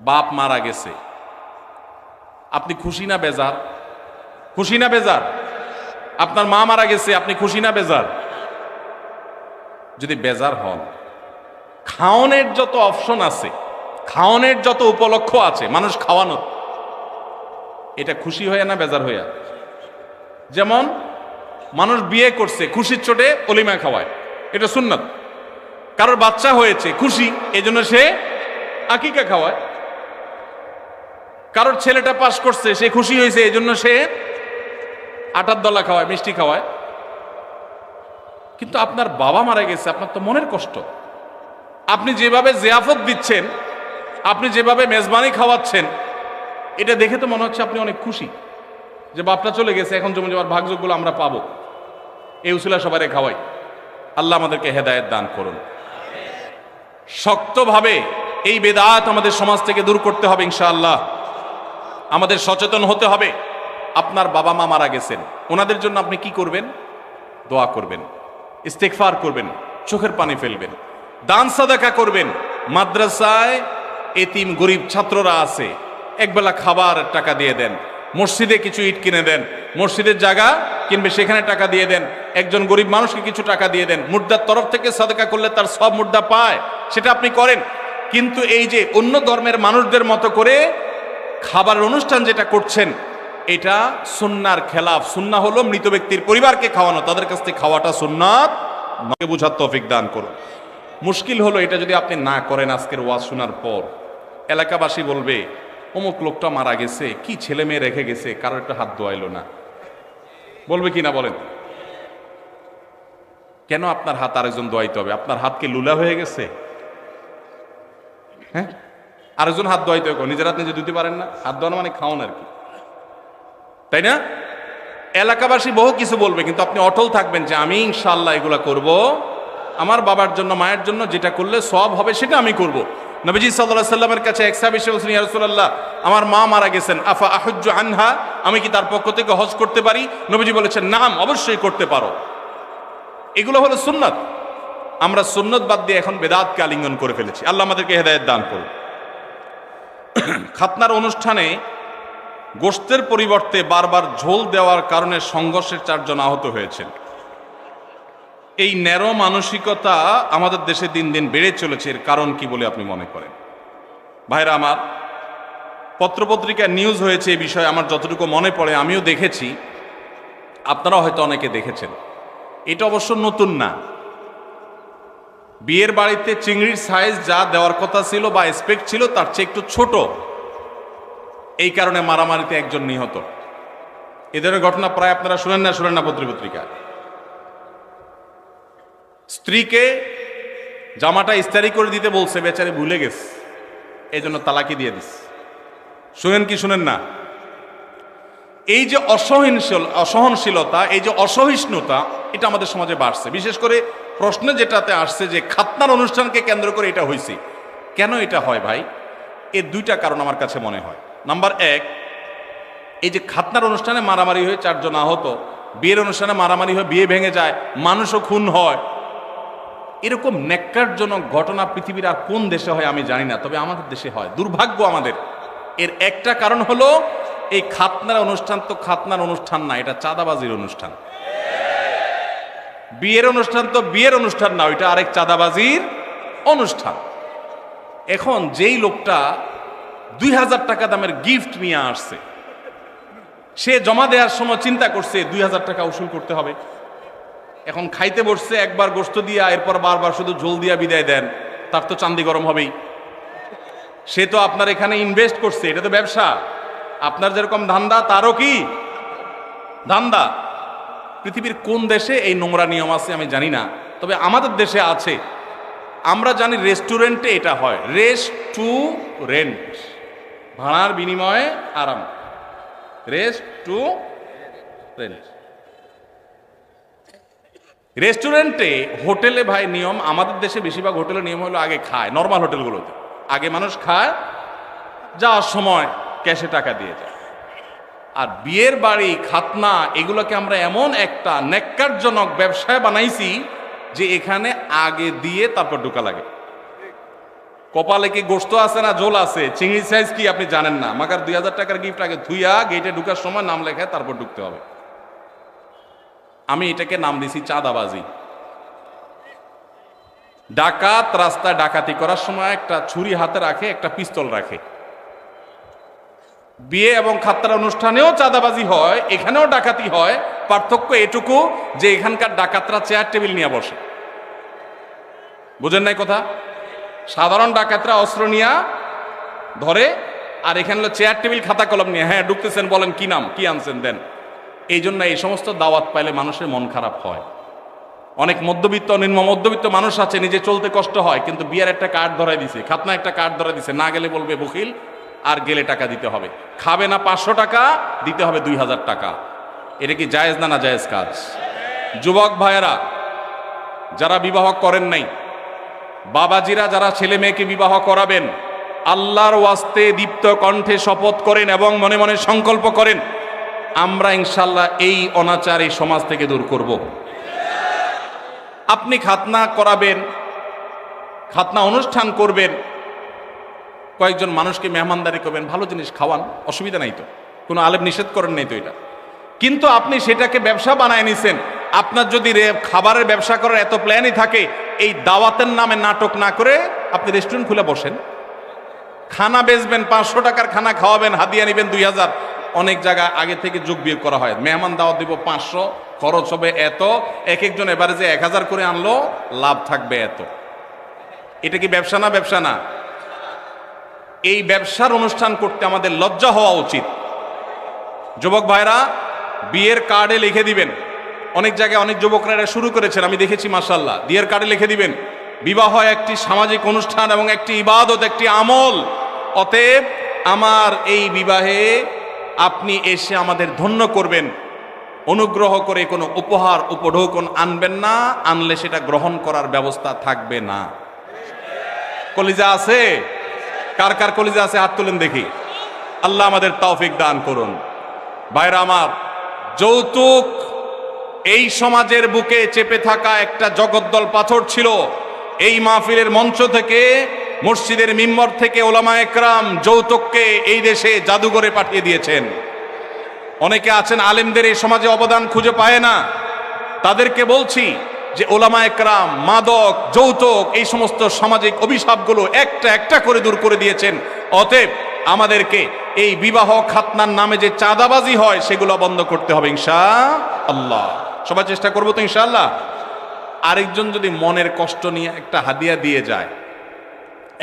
বাপ মারা গেছে, আপনি খুশি না বেজার? খুশি না বেজার? আপনার মা মারা গেছে, আপনি খুশি না বেজার? যদি বেজার হন, খাওয়ানোর যত অপশন আছে, খাওয়ানোর যত উপলক্ষ আছে মানুষ খাওয়ানোর, এটা খুশি হয়ে না বেজার হইয়া? যেমন মানুষ বিয়ে করছে, খুশির চোটে অলিমা খাওয়ায়, এটা সুন্নাত। কারোর বাচ্চা হয়েছে, খুশি, এজন্য সে আকিকা খাওয়ায়। কারোর ছেলেটা পাস করছে, সে খুশি হয়েছে, এজন্য সে আটার দলা খাওয়ায়, মিষ্টি খাওয়ায়। কিন্তু আপনার বাবা মারা গেছে, আপনার তো মনের কষ্ট। আপনি যেভাবে জিয়াফত দিচ্ছেন, আপনি যেভাবে মেজবানি খাওয়াচ্ছেন, এটা দেখে তো মনে হচ্ছে আপনি অনেক খুশি যে বাপটা চলে গেছে, এখন জমি জমার ভাগযোগগুলো আমরা পাবো। এই উসিলা সবাই খাওয়াই। আল্লাহ আমাদেরকে হেদায়েত দান করুন। শক্তভাবে এই বেদাত আমাদের সমাজ থেকে দূর করতে হবে ইনশাআল্লাহ। আমাদের সচেতন হতে হবে। আপনার বাবা মা মারা গেছেন, ওনাদের জন্য আপনি কি করবেন? দোয়া করবেন, ইস্তেগফার করবেন, চোখের পানি ফেলবেন, দান সাদাকা করবেন। মাদ্রাসায় এতিম গরিব ছাত্ররা আছে, একবেলা খাবার টাকা দিয়ে দেন। মসজিদে কিছু ইট কিনে দেন, মসজিদের জায়গা কিনবে, সেখানে টাকা দিয়ে দেন। একজন গরিব মানুষকে কিছু টাকা দিয়ে দেন। মুর্দার তরফ থেকে সাদাকা করলে তার সব মুর্দা পায়, সেটা আপনি করেন। কিন্তু এই যে অন্য ধর্মের মানুষদের মতো করে খাবারের অনুষ্ঠান যেটা করছেন, এটা সুন্নাহর খেলাফ। সুন্নাহ হলো মৃত ব্যক্তির পরিবারকে খাওয়ানো, তাদের কাছ থেকে খাওয়াটা সুন্নাত। নকে বুঝার তৌফিক দান করুন। মুশকিল হলো এটা যদি আপনি না করেন, আজকের ওয়াজ শোনার পর এলাকাবাসী বলবে অমুক লোকটা মারা গেছে, কি ছেলে মেয়ে রেখে গেছে, কারোর একটা হাত ধোয়াইলো না। বলবে কি না বলেন? কেন আপনার হাত আরেকজন দোয়াইতে হবে? আপনার হাত কি লুলা হয়ে গেছে? হ্যাঁ, আরেকজন হাত দোয়াইতে হবে, নিজের হাত নিজে ধুতে পারেন না? হাত ধোয়ানো মানে খাওয়ান আর কি, তাই না? এলাকাবাসী বহু কিছু বলবে, কিন্তু আপনি অটল থাকবেন যে আমি ইনশাআল্লাহ এগুলা করব, আমার বাবার জন্য মায়ের জন্য যেটা করলে সওয়াব হবে সেটা আমি করব। নবীজি সাল্লাল্লাহু আলাইহি সাল্লামের কাছে এক সাহাবী এসে বলছেন, ইয়া রাসূলুল্লাহ, আমার মা মারা গেছেন, আফা আহুজ্জু আনহা, আমি কি তার পক্ষ থেকে হজ করতে পারি? নবীজি বলেছেন, নাম, অবশ্যই করতে পারো। এগুলো হলো সুন্নাত। আমরা সুন্নত বাদ দিয়ে এখন বেদাতকে আলিঙ্গন করে ফেলেছি। আল্লাহ আমাদেরকে হেদায়েত দান করুন। খাতনার অনুষ্ঠানে গোশতের পরিবর্তে বারবার ঝোল দেওয়ার কারণে সংঘর্ষে 4 জন আহত হয়েছেন। এই ন্যারো মানসিকতা আমাদের দেশে দিন দিন বেড়ে চলেছে। এর কারণ কি বলে আপনি মনে করেন? ভাইরা আমার, পত্রপত্রিকায় নিউজ হয়েছে এই বিষয়ে, আমার যতটুকু মনে পড়ে আমিও দেখেছি, আপনারাও হয়তো অনেকে দেখেছেন। এটা অবশ্য নতুন না। বিয়ের বাড়িতে চিংড়ির সাইজ যা দেওয়ার কথা ছিল বা এক্সপেক্ট ছিল তার চেয়ে একটু ছোট, এই কারণে মারামারিতে 1 জন নিহত। এ ধরনের ঘটনা প্রায় আপনারা শুনেন না পত্রপত্রিকা? স্ত্রীকে জামাটা ইস্তারি করে দিতে বলছে, বেচারি ভুলে গেছে, এই জন্য তালাকি দিয়ে দিস। শুনেন কি শুনেন না? এই যে অসহনশীলতা, এই যে অসহিষ্ণুতা, এটা আমাদের সমাজে বাড়ছে। বিশেষ করে প্রশ্নে যেটাতে আসছে যে খাতনার অনুষ্ঠানকে কেন্দ্র করে এটা হয়েছে। কেন এটা হয় ভাই? এর 2টা কারণ আমার কাছে মনে হয়। নাম্বার 1, এই যে খাতনার অনুষ্ঠানে মারামারি হয়ে 4 জন আহত, বিয়ের অনুষ্ঠানে মারামারি হয়ে বিয়ে ভেঙে যায়, মানুষও খুন হয়, এরকম ন্যাক্কারজনক ঘটনা পৃথিবীর আর কোন দেশে হয় আমি জানি না, তবে আমাদের দেশে হয়। দুর্ভাগ্য আমাদের। এর একটা কারণ হলো এই খাতনার অনুষ্ঠান তো খাতনার অনুষ্ঠান না, এটা চাঁদাবাজির অনুষ্ঠান। বিয়ের অনুষ্ঠান তো বিয়ের অনুষ্ঠান না, ওইটা আরেক চাঁদাবাজির অনুষ্ঠান। এখন যেই লোকটা 2000 টাকা দামের গিফট নিয়ে আসছে, সে জমা দেওয়ার সময় চিন্তা করছে 2000 টাকা উসুল করতে হবে। এখন খাইতে বসছে, একবার গোশত দিয়া, এরপর বারবার শুধু ঝোল দিয়া বিদায় দেন, তার তো চান্দি গরম হবেই। সে তো আপনার এখানে ইনভেস্ট করছে, এটা তো ব্যবসা। আপনার যেরকম ধান্দা, তারও কি ধান্দা। পৃথিবীর কোন দেশে এই নোংরা নিয়ম আছে আমি জানি না, তবে আমাদের দেশে আছে। আমরা জানি রেস্টুরেন্টে এটা হয়, রেস্টুরেন্ট, ভাড়ার বিনিময়ে আরাম, রেস্টুরেন্ট। রেস্টুরেন্টে, হোটেলে ভাই নিয়ম, আমাদের দেশে বেশিরভাগ হোটেলের নিয়ম হলো আগে খায়, নর্মাল হোটেলগুলোতে আগে মানুষ খায়, যাওয়ার সময় ক্যাশে টাকা দিয়ে যায়। আর বিয়ের বাড়ি, খাতনা, এগুলোকে আমরা এমন একটা ন্যাক্কারজনক ব্যবসায় বানাইছি যে এখানে আগে দিয়ে তারপর ঢোকা লাগে। কপালে কি গোশত আছে না ঝোল আছে, চিংড়ি সাইজ কি আপনি জানেন না, মাগার 2000 টাকার গিফট আগে ধুইয়া গেটে ঢুকার সময় নাম লেখায় তারপর ঢুকতে হবে। আমি এটাকে নাম দিছি চাঁদাবাজি। ডাকাত রাস্তায় ডাকাতি করার সময় একটা ছুরি হাতে রাখে, একটা পিস্তল রাখে। বিয়ে এবং খাতনার অনুষ্ঠানেও চাঁদাবাজি হয়, এখানেও ডাকাতি হয়। পার্থক্য এটুকু যে এখানকার ডাকাতরা চেয়ার টেবিল নিয়ে বসে। বুঝেন নাই কথা? সাধারণ ডাকাতরা অস্ত্র নিয়ে ধরে, আর এখানে চেয়ার টেবিল খাতা কলম নিয়ে, হ্যাঁ ঢুকতেছেন, বলেন কি নাম, কি আনছেন দেন। এই জন্য এই সমস্ত দাওয়াত পাইলে মানুষের মন খারাপ হয়। অনেক মধ্যবিত্ত, নিম্ন মধ্যবিত্ত মানুষ আছে, নিজে চলতে কষ্ট হয়, কিন্তু বিয়ের একটা কার্ড ধরাই দিছে, খাতনা একটা কার্ড ধরাই দিছে, না গেলে বলবে বকিল, আর গেলে টাকা দিতে হবে। খাবে না 500 টাকা, দিতে হবে 2000 টাকা। এটা কি জায়েজ না না জায়েজ কাজ? যুবক ভাইয়েরা যারা বিবাহ করেন নাই, বাবাজিরা যারা ছেলে মেয়েকে বিবাহ করাবেন, আল্লাহর ওয়াস্তে দীপ্ত কণ্ঠে শপথ করেন এবং মনে মনে সংকল্প করেন, আমরা ইনশাল্লাহ এই অনাচার এই সমাজ থেকে দূর করব। আপনি খাতনা করাবেন, খাতনা অনুষ্ঠান করবেন, কয়েকজন মানুষকে মেহমানদারি করবেন, ভালো জিনিস খাওয়ান, অসুবিধা নাই তো, কোনো আলেম নিষেধ করেন নাই তো এটা। কিন্তু আপনি সেটাকে ব্যবসা বানায় নিছেন। আপনার যদি খাবারের ব্যবসা করার এত প্ল্যানই থাকে, এই দাওয়াতের নামে নাটক না করে আপনি রেস্টুরেন্ট খুলে বসেন, খানা বেচবেন, 500 টাকার খানা খাওয়াবেন, হাদিয়া নেবেন 2000। অনেক জায়গায় আগে থেকে যোগ বিয়োগ করা হয়, মেহমান দাওয়াত দিব 500, খরচ হবে এত, এক একজন এবারে যে 1000 করে আনলো, লাভ থাকবে এত। এটা কি ব্যবসা না? ব্যবসা না? এই ব্যবসার অনুষ্ঠান করতে আমাদের লজ্জা হওয়া উচিত। যুবক ভাইরা, বিয়ের কার্ডে লিখে দিবেন, অনেক জায়গায় অনেক যুবকরা এটা শুরু করেছেন, আমি দেখেছি মাশাআল্লাহ। বিয়ের কার্ডে লিখে দিবেন বিবাহ একটি সামাজিক অনুষ্ঠান এবং একটি ইবাদত, একটি আমল। অতএব আমার এই বিবাহে আপনি এসে আমাদের ধন্য করবেন, অনুগ্রহ করে কোনো উপহার উপঢৌকন আনবেন না, আনলে সেটা গ্রহণ করার ব্যবস্থা থাকবে না। কলিজা আছে? কার কার কলিজা আছে হাত তুলেন দেখি। আল্লাহ আমাদের তৌফিক দান করুন। ভাইরা আমার, যৌতুক এই সমাজের বুকে চেপে থাকা একটা জগদ্দল পাথর ছিল। এই মাহফিলের মঞ্চ থেকে, মসজিদের মিম্বর থেকে ওলামায়ে কেরাম যৌতুককে এই দেশে জাদুঘরে পাঠিয়ে দিয়েছেন। অনেকে আছেন আলেমদের এই সমাজে অবদান খুঁজে পায় না, তাদেরকে বলছি যে ওলামায়ে কেরাম মাদক, যৌতুক এই সমস্ত সামাজিক অভিশাপগুলো একটা একটা করে দূর করে দিয়েছেন। অতএব আমাদেরকে এই বিবাহ খাতনার নামে যে চাঁদাবাজি হয় সেগুলো বন্ধ করতে হবে ইনশাআল্লাহ। সবাই চেষ্টা করবো তো ইনশাআল্লাহ। আরেকজন যদি মনের কষ্ট নিয়ে একটা হাদিয়া দিয়ে যায়,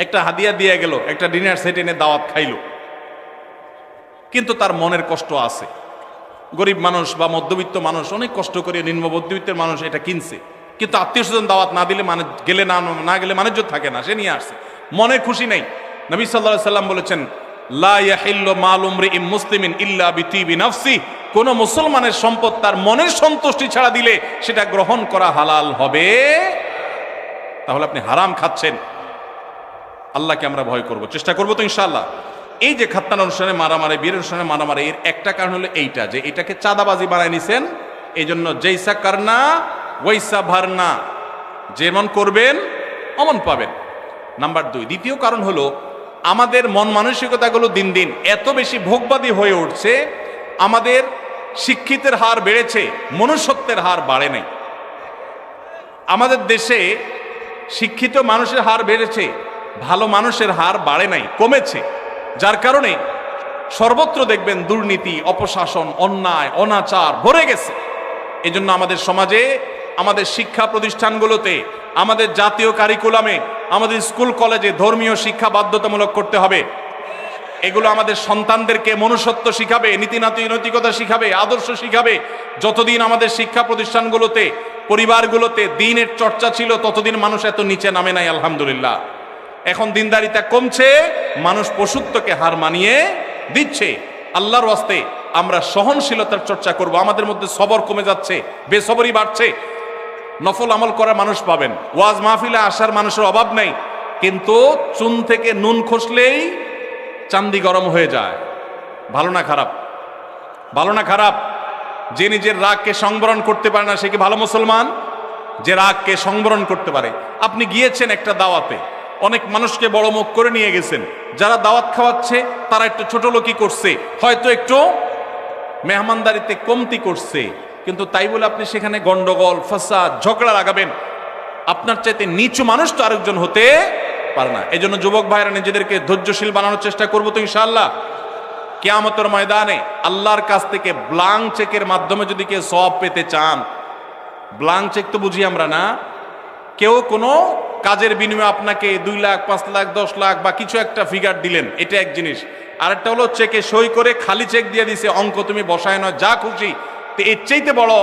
একটা হাদিয়া দিয়ে গেল, একটা ডিনার সেট এনে দাওয়াত খাইলো, কিন্তু তার মনের কষ্ট আছে। গরিব মানুষ বা মধ্যবিত্ত মানুষ অনেক কষ্ট করে, নিম্ন মধ্যবিত্তের মানুষ এটা কিনছে, কিন্তু আত্মীয় স্বজন দাওয়াত না দিলে মানে গেলে না গেলে মানুষ থাকে না, সে নিয়ে আসছে, মনে খুশি নেই। নবী সাল্লাল্লাহু আলাইহি সাল্লাম বলেছেন, লা ইয়াহিল্লু মালু ইমরিইন মুসলিমিন ইল্লা বিতিবি নাফসি, কোন মুসলমানের সম্পদ তার মনের সন্তুষ্টি ছাড়া দিলে সেটা গ্রহণ করা হালাল হবে। তাহলে আপনি হারাম খাচ্ছেন। আল্লাহকে আমরা ভয় করব, চেষ্টা করবো তো ইনশাআল্লাহ। এই যে খাতনার অনুষ্ঠানে মারামারি, বিয়ের অনুষ্ঠানে মারামারি, এর একটা কারণ হলো এইটা যে এটাকে চাঁদাবাজি বানায় নিছেন। এই জন্য জৈসা কারনা ওয়াইসা ভারনা, যেমন করবেন অমন পাবেন। নাম্বার 2, দ্বিতীয় কারণ হলো আমাদের মন মানসিকতাগুলো দিন দিন এত বেশি ভোগবাদী হয়ে উঠছে, আমাদের শিক্ষিতের হার বেড়েছে, মনুষ্যত্বের হার বাড়ে নাই। আমাদের দেশে শিক্ষিত মানুষের হার বেড়েছে, ভালো মানুষের হার বাড়ে নাই, কমেছে। যার কারণে সর্বত্র দেখবেন দুর্নীতি, অপশাসন, অন্যায়, অনাচার ভরে গেছে। এজন্য আমাদের সমাজে, আমাদের শিক্ষা প্রতিষ্ঠানগুলোতে, আমাদের জাতীয় কারিকুলামে, আমাদের স্কুল কলেজে ধর্মীয় শিক্ষা বাধ্যতামূলক করতে হবে। এগুলো আমাদের সন্তানদেরকে মনুষ্যত্ব শিখাবে, নৈতিকতা শিখাবে, আদর্শ শিখাবে। যতদিন আমাদের শিক্ষা প্রতিষ্ঠানগুলোতে, পরিবারগুলোতে দ্বীনের চর্চা ছিল, ততদিন মানুষ এত নিচে নামে নাই আলহামদুলিল্লাহ। এখন দিনদারিতা কমছে, মানুষ পশুত্বকে হার মানিয়ে দিচ্ছে। আল্লাহর ওয়াস্তে আমরা সহনশীলতার চর্চা করব। আমাদের মধ্যে সবর কমে যাচ্ছে, বেসবরই বাড়ছে। নফল আমল করার মানুষ পাবেন, ওয়াজ মাহফিলে আসার মানুষের অভাব নেই, কিন্তু চুন থেকে নুন খসলেই চান্দি গরম হয়ে যায়। ভালো না খারাপ? ভালো না খারাপ? যে নিজের রাগকে সংবরণ করতে পারে না সে কি ভালো মুসলমান? যে রাগকে সংবরণ করতে পারে। আপনি গিয়েছেন একটা দাওয়াতে, অনেক মানুষকে বড় মুখ করে নিয়ে গেছেন, যারা দাওয়াত খাওয়াচ্ছে তারা একটু ছোট লোকই করছে, হয়তো একটু মেহমানদারিতে কমতি করছে, কিন্তু তাই বলে আপনি সেখানে গন্ডগোল, ফাসাদ, ঝগড়া লাগাবেন? আপনার চাইতে নিচু মানুষ তো আরেকজন হতে পারে না। এই জন্য যুবক ভাইরা নিজেদেরকে ধৈর্যশীল বানানোর চেষ্টা করবো তো ইনশাআল্লাহ। কিয়ামতের ময়দানে আল্লাহর কাছ থেকে ব্লাঙ্ক চেকের মাধ্যমে যদি কেউ সওয়াব পেতে চান, ব্লাঙ্ক চেক তো বুঝি আমরা না, কেউ কোনো কাজের বিনিময়ে আপনাকে 2 লাখ, 5 লাখ, 10 লাখ বা কিছু একটা ফিগার দিলেন, এটা এক জিনিস। আরেকটা হলো চেকে সই করে খালি চেক দিয়ে দিছে, অঙ্ক তুমি বসায় নয়, যা খুশি। তো এর চাইতে বড়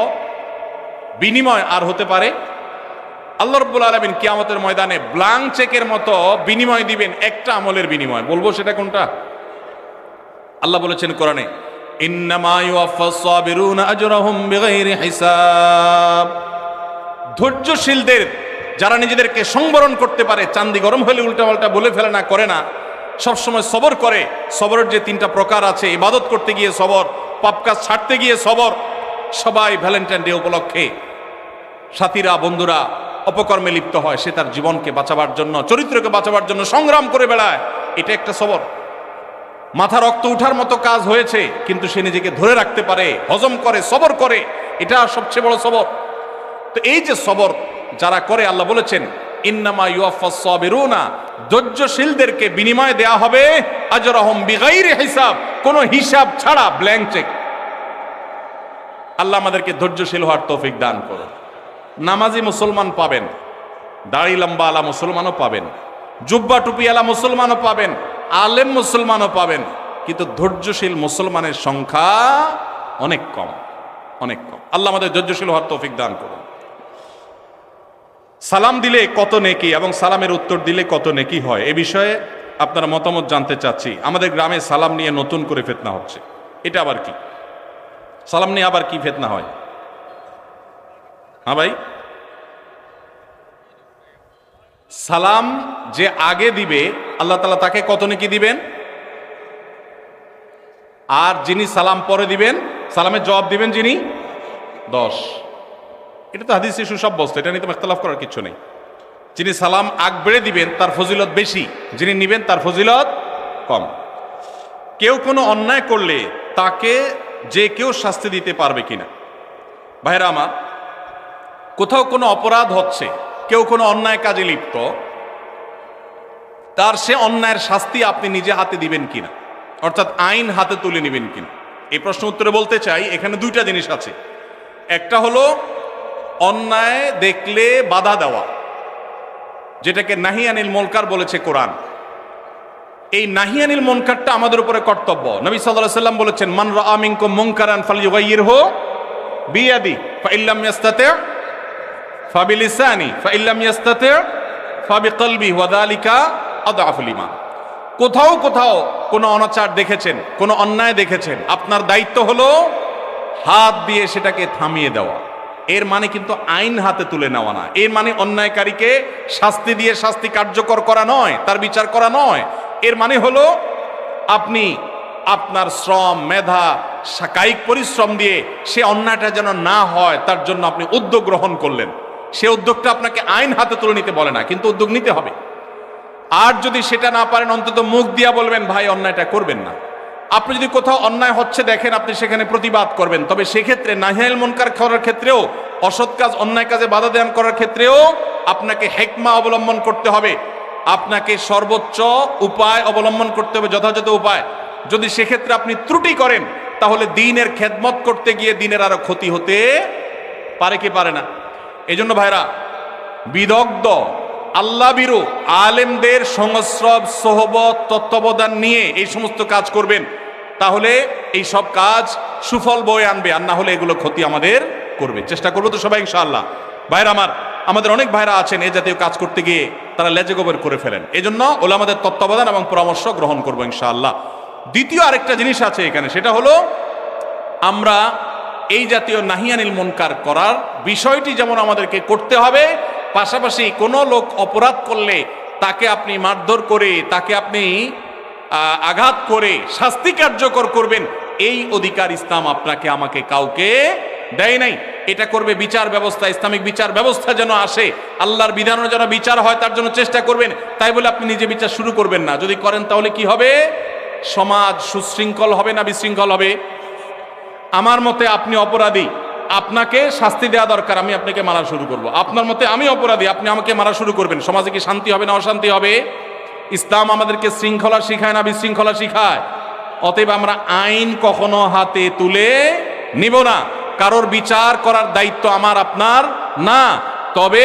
বিনিময় আর হতে পারে? আল্লাহ রাব্বুল আলামিন কিয়ামতের ময়দানে ব্লাঙ্ক চেকের মতো বিনিময় দিবেন, একটা আমলের বিনিময়। বলবো সেটা কোনটা? আল্লাহ বলেছেন কোরআনে, ইন্নামা ইউওয়াফাস সাবিরুনা আজরাহুম বিগাইরি হিসাব। ধৈর্যশীলদের, যারা নিজেদেরকে সংবরণ করতে পারে, চান্দি গরম হলে উল্টাপাল্টা বলে ফেলে না, করে না, সবসময় সবর করে। সবরের যে 3টা প্রকার আছে, ইবাদত করতে গিয়ে সবর, পাপ কাজ ছাড়তে গিয়ে সবর। সবাই ভ্যালেন্টাইন ডে উপলক্ষে সাথীরা, বন্ধুরা অপকর্মে লিপ্ত হয়, সে তার জীবনকে বাঁচাবার জন্য, চরিত্রকে বাঁচাবার জন্য সংগ্রাম করে বেড়ায়, এটা একটা সবর। মাথা রক্ত উঠার মতো কাজ হয়েছে, কিন্তু সে নিজেকে ধরে রাখতে পারে, হজম করে, সবর করে, এটা সবচেয়ে বড় সবর। তো এই যে সবর যারা করে, আল্লাহ বলেছেন ইন্নামা ইউওয়াফাস সাবিরুনা, ধৈর্যশীলদেরকে বিনিময় দেয়া হবে আজরাহুম বিগাইরি হিসাব, কোনো হিসাব ছাড়া, ব্ল্যাঙ্ক চেক। আল্লাহ আমাদেরকে ধৈর্যশীল হওয়ার তৌফিক দান করুন। নামাজি মুসলমান পাবেন, দাড়ি লম্বা আলা মুসলমানও পাবেন, জুব্বা টুপি আলা মুসলমানও পাবেন, আলেম মুসলমানও পাবেন, কিন্তু ধৈর্যশীল মুসলমানের সংখ্যা অনেক কম, অনেক কম। আল্লাহ আমাদের ধৈর্যশীল হওয়ার তৌফিক দান করুন। সালাম দিলে কত নেকি এবং সালামের উত্তর দিলে কত নেকি হয়, এ বিষয়ে আপনারা মতামত জানতে চাচ্ছি। আমাদের গ্রামে সালাম নিয়ে নতুন করে ফিতনা হচ্ছে। এটা আবার কি? সালাম নিয়ে আবার কি ফিতনা হয়? হ্যাঁ ভাই, সালাম যে আগে দিবে আল্লাহ তাআলা তাকে কত নেকি দিবেন, আর যিনি সালাম পরে দিবেন, সালামের জবাব দিবেন যিনি, 10। এটা তো হাদিসে সুসাব্যস্ত, এটা নিয়ে তো ইখতিলাফ করার কিছু নেই। যিনি সালাম আগ বেড়ে দিবেন তার ফজিলত বেশি, যিনি নিবেন তার ফজিলত কম। কেউ কোনো অন্যায় করলে তাকে যে কেউ শাস্তি দিতে পারবে কিনা? ভাইরা আমার, কোথাও কোনো অপরাধ হচ্ছে, কেউ কোনো অন্যায় কাজে লিপ্ত, তার সে অন্যায়ের শাস্তি আপনি নিজে হাতে দিবেন কিনা, অর্থাৎ আইন হাতে তুলে নেবেন কিনা? এই প্রশ্ন উত্তরে বলতে চাই, এখানে দুইটা জিনিস আছে। একটা হলো অন্যায় দেখলে বাধা দেওয়া, যেটাকে নাহি আনিল মুনকার বলেছে কোরআন। এই নাহি আনিল মুনকারটা আমাদের উপরে কর্তব্য। নবী সাল্লাল্লাহু আলাইহি ওয়াসাল্লাম বলেছেন, মান রাআ মিনকুম মুনকারান ফালইয়ুগাইয়িরহু বিয়াদি ফাইল্লাম ইয়াস্তাতি' ফাবিলিসানি ফাইল্লাম ইয়াস্তাতি' ফাবিকলবি ওয়া যালিকা আদআফুল ঈমান। কোথাও কোথাও কোনো অনাচার দেখেছেন, কোনো অন্যায় দেখেছেন, আপনার দায়িত্ব হলো হাত দিয়ে সেটাকে থামিয়ে দেওয়া। এর মানে কিন্তু আইন হাতে তুলে নেওয়া না। এর মানে অন্যায়কারীকে শাস্তি দিয়ে শাস্তি কার্যকর করা নয়, তার বিচার করা নয়। এর মানে হলো আপনি আপনার শ্রম, মেধা, কায়িক পরিশ্রম দিয়ে সে অন্যায়টা যেন না হয় তার জন্য আপনি উদ্যোগ গ্রহণ করলেন। সে উদ্যোগটা আপনাকে আইন হাতে তুলে নিতে বলে না, কিন্তু উদ্যোগ নিতে হবে। আর যদি সেটা না পারেন, অন্তত মুখ দিয়া বলবেন, ভাই অন্যায়টা করবেন না। আপনি যদি কোথাও অন্যায় হচ্ছে দেখেন, আপনি সেখানে প্রতিবাদ করবেন। তবে সেক্ষেত্রে নাহি আনিল মুনকার করার ক্ষেত্রেও, অসৎ কাজ, অন্যায় কাজে বাধা দান করার ক্ষেত্রেও আপনাকে হিকমা অবলম্বন করতে হবে। আপনাকে সর্বোচ্চ উপায় অবলম্বন করতে হবে, যথাযথ উপায়। যদি সেক্ষেত্রে আপনি ত্রুটি করেন, তাহলে দ্বীনের খেদমত করতে গিয়ে দ্বীনের আরো ক্ষতি হতে পারে কি পারে না? এই জন্য ভাইরা, বিদগ্ধ আল্লাহ বিরু আলেমদের সংস্রব, সোহবত, তত্ত্বাবধান নিয়ে এই সমস্ত কাজ করবেন, তাহলে এই সব কাজ সুফল বয়ে আনবে। আর না হলে এগুলো ক্ষতি আমাদের করবে। চেষ্টা করবো তো সবাই ইনশাআল্লাহ। ভাইরা আমার, আমাদের অনেক ভাইরা আছেন এই জাতীয় কাজ করতে গিয়ে তারা লেজে গোবর করে ফেলেন। এই জন্য ওলামাদের তত্ত্বাবধান এবং পরামর্শ গ্রহণ করবো ইনশাআল্লাহ। দ্বিতীয় আরেকটা জিনিস আছে এখানে, সেটা হলো আমরা এই জাতীয় নাহি আনিল মুনকার করার বিষয়টি যেমন আমাদেরকে করতে হবে, পাশাপাশি কোনো লোক অপরাধ করলে তাকে আপনি মারধর করে, তাকে আপনি আঘাত করে শাস্তি কার্যকর করবেন, এই অধিকার ইসলাম আপনাকে, আমাকে, কাউকে দেয় নাই। এটা করবে বিচার ব্যবস্থা, ইসলামিক বিচার ব্যবস্থা যেন আসে, আল্লাহর বিধানের যেন বিচার হয়, তার জন্য চেষ্টা করবেন। তাই বলে আপনি নিজে বিচার শুরু করবেন না। যদি করেন তাহলে কি হবে? সমাজ সুশৃঙ্খল হবে না বিশৃঙ্খল হবে? আমার মতে আপনি অপরাধী, আপনাকে শাস্তি দেওয়া দরকার, আমি আপনাকে মারা শুরু করব। আপনার মতে আমি অপরাধী, আপনি আমাকে মারা শুরু করবেন, সমাজে কি শান্তি হবে না অশান্তি হবে? ইসলাম আমাদেরকে শৃঙ্খলা শিখায় না বিশৃঙ্খলা শিখায়? অতএব আমরা আইন কখনো হাতে তুলে নিব না। কারোর বিচার করার দায়িত্ব আমার আপনার না, তবে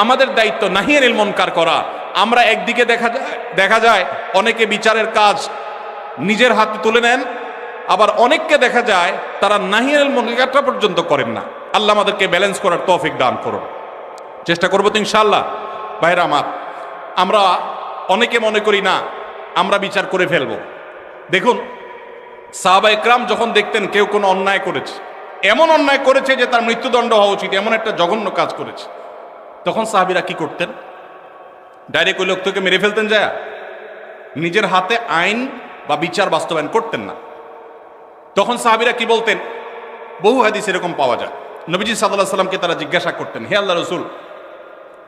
আমাদের দায়িত্ব নাহি আনিল মুনকার করা। আমরা একদিকে দেখা যায় অনেকে বিচারের কাজ নিজের হাতে তুলে নেন, আবার অনেককে দেখা যায় তারা নাহি আনিল মুনকারটা পর্যন্ত করেন না। আল্লাহ আমাদেরকে ব্যালেন্স করার তৌফিক দান করুন। চেষ্টা করবো তো ইনশাআল্লাহ। ভাইরা আমার, আমরা অনেকে মনে করি না আমরা বিচার করে ফেলবো। দেখুন, সাহাবা ইকরাম যখন দেখতেন কেউ কোনো অন্যায় করেছে, এমন অন্যায় করেছে যে তার মৃত্যুদণ্ড হওয়া উচিত, এমন একটা জঘন্য কাজ করেছে, তখন সাহাবীরা কি করতেন? ডাইরেক্ট ওই লোকটাকে মেরে ফেলতেন যায়? নিজের হাতে আইন বা বিচার বাস্তবায়ন করতেন না। তখন সাহাবীরা কি বলতেন? বহু হাদিস এরকম পাওয়া যায়। নবীজি সাল্লাল্লাহু আলাইহি ওয়াসাল্লামকে তারা জিজ্ঞাসা করতেন, হে আল্লাহর রাসূল,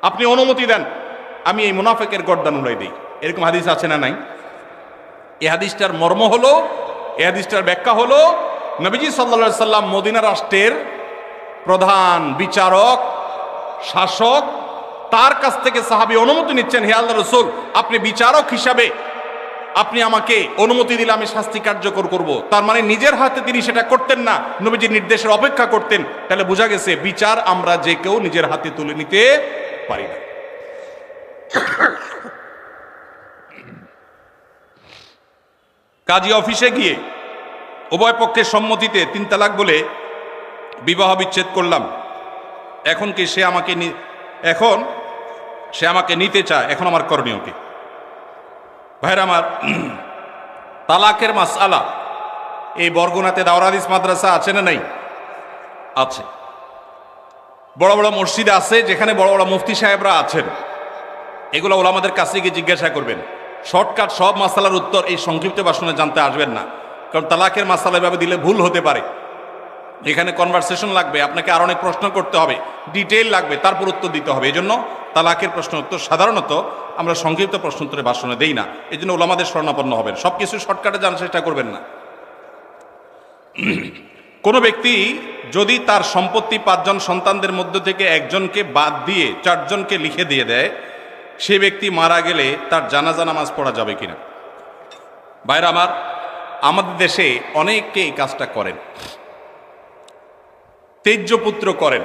আপনি অনুমতি দেন আমি এই মুনাফিকের গর্দান উড়াই দিই। এরকম হাদিস আছে না নাই? এই হাদিসটার মর্ম হলো, এই হাদিসটার ব্যাখ্যা হলো, নবীজি সাল্লাল্লাহু আলাইহি ওয়াসাল্লাম মদিনা রাষ্ট্রের প্রধান বিচারক, শাসক, তার কাছ থেকে সাহাবী অনুমতি নিচ্ছেন, হে আল্লাহর রাসূল, আপনি বিচারক হিসাবে আপনি আমাকে অনুমতি দিলে আমি শাস্তি কার্যকর করব। তার মানে নিজের হাতে তিনি সেটা করতেন না, নবীজির নির্দেশের অপেক্ষা করতেন। তাহলে বোঝা গেছে বিচার আমরা যে কেউ নিজের হাতে তুলে নিতে পারি না। কাজী অফিসে গিয়ে উভয় পক্ষের সম্মতিতে 3 তালাক বলে বিবাহ বিচ্ছেদ করলাম, এখন কি সে আমাকে নিতে চায়, এখন আমার করণীয় কি? ভাইরা আমার, তালাকের মাসআলা এই বরগুনাতে দাওরাত হাদিস মাদ্রাসা আছে না নাই? আছে। বড় বড় মসজিদ আছে যেখানে বড় বড় মুফতি সাহেবরা আছেন, এগুলো ওলামাদের কাছে গিয়ে জিজ্ঞাসা করবেন। শর্টকাট সব মাসালার উত্তর এই সংক্ষিপ্ত ভাষণে জানতে আসবেন না, কারণ তালাকের মাসালা এভাবে দিলে ভুল হতে পারে। এখানে কনভারসেশন লাগবে, আপনাকে আর অনেক প্রশ্ন করতে হবে, ডিটেইল লাগবে, তারপর উত্তর দিতে হবে। এই জন্য তালাকের প্রশ্ন উত্তর সাধারণত আমরা সংক্ষিপ্ত প্রশ্ন উত্তরে ভাষণে দেই না। এই জন্য ওলামাদের শরণাপন্ন হবেন, সব কিছু শর্টকাটে জানার চেষ্টা করবেন না। কোনো ব্যক্তি যদি তার সম্পত্তি 5 জন সন্তানদের মধ্য থেকে একজনকে বাদ দিয়ে 4 জনকে লিখে দিয়ে দেয়, সে ব্যক্তি মারা গেলে তার জানাজা নামাজ পড়া যাবে কিনা? ভাইরা আমার, আমাদের দেশে অনেকে এই কাজটা করেন, তেজ্যপুত্র করেন।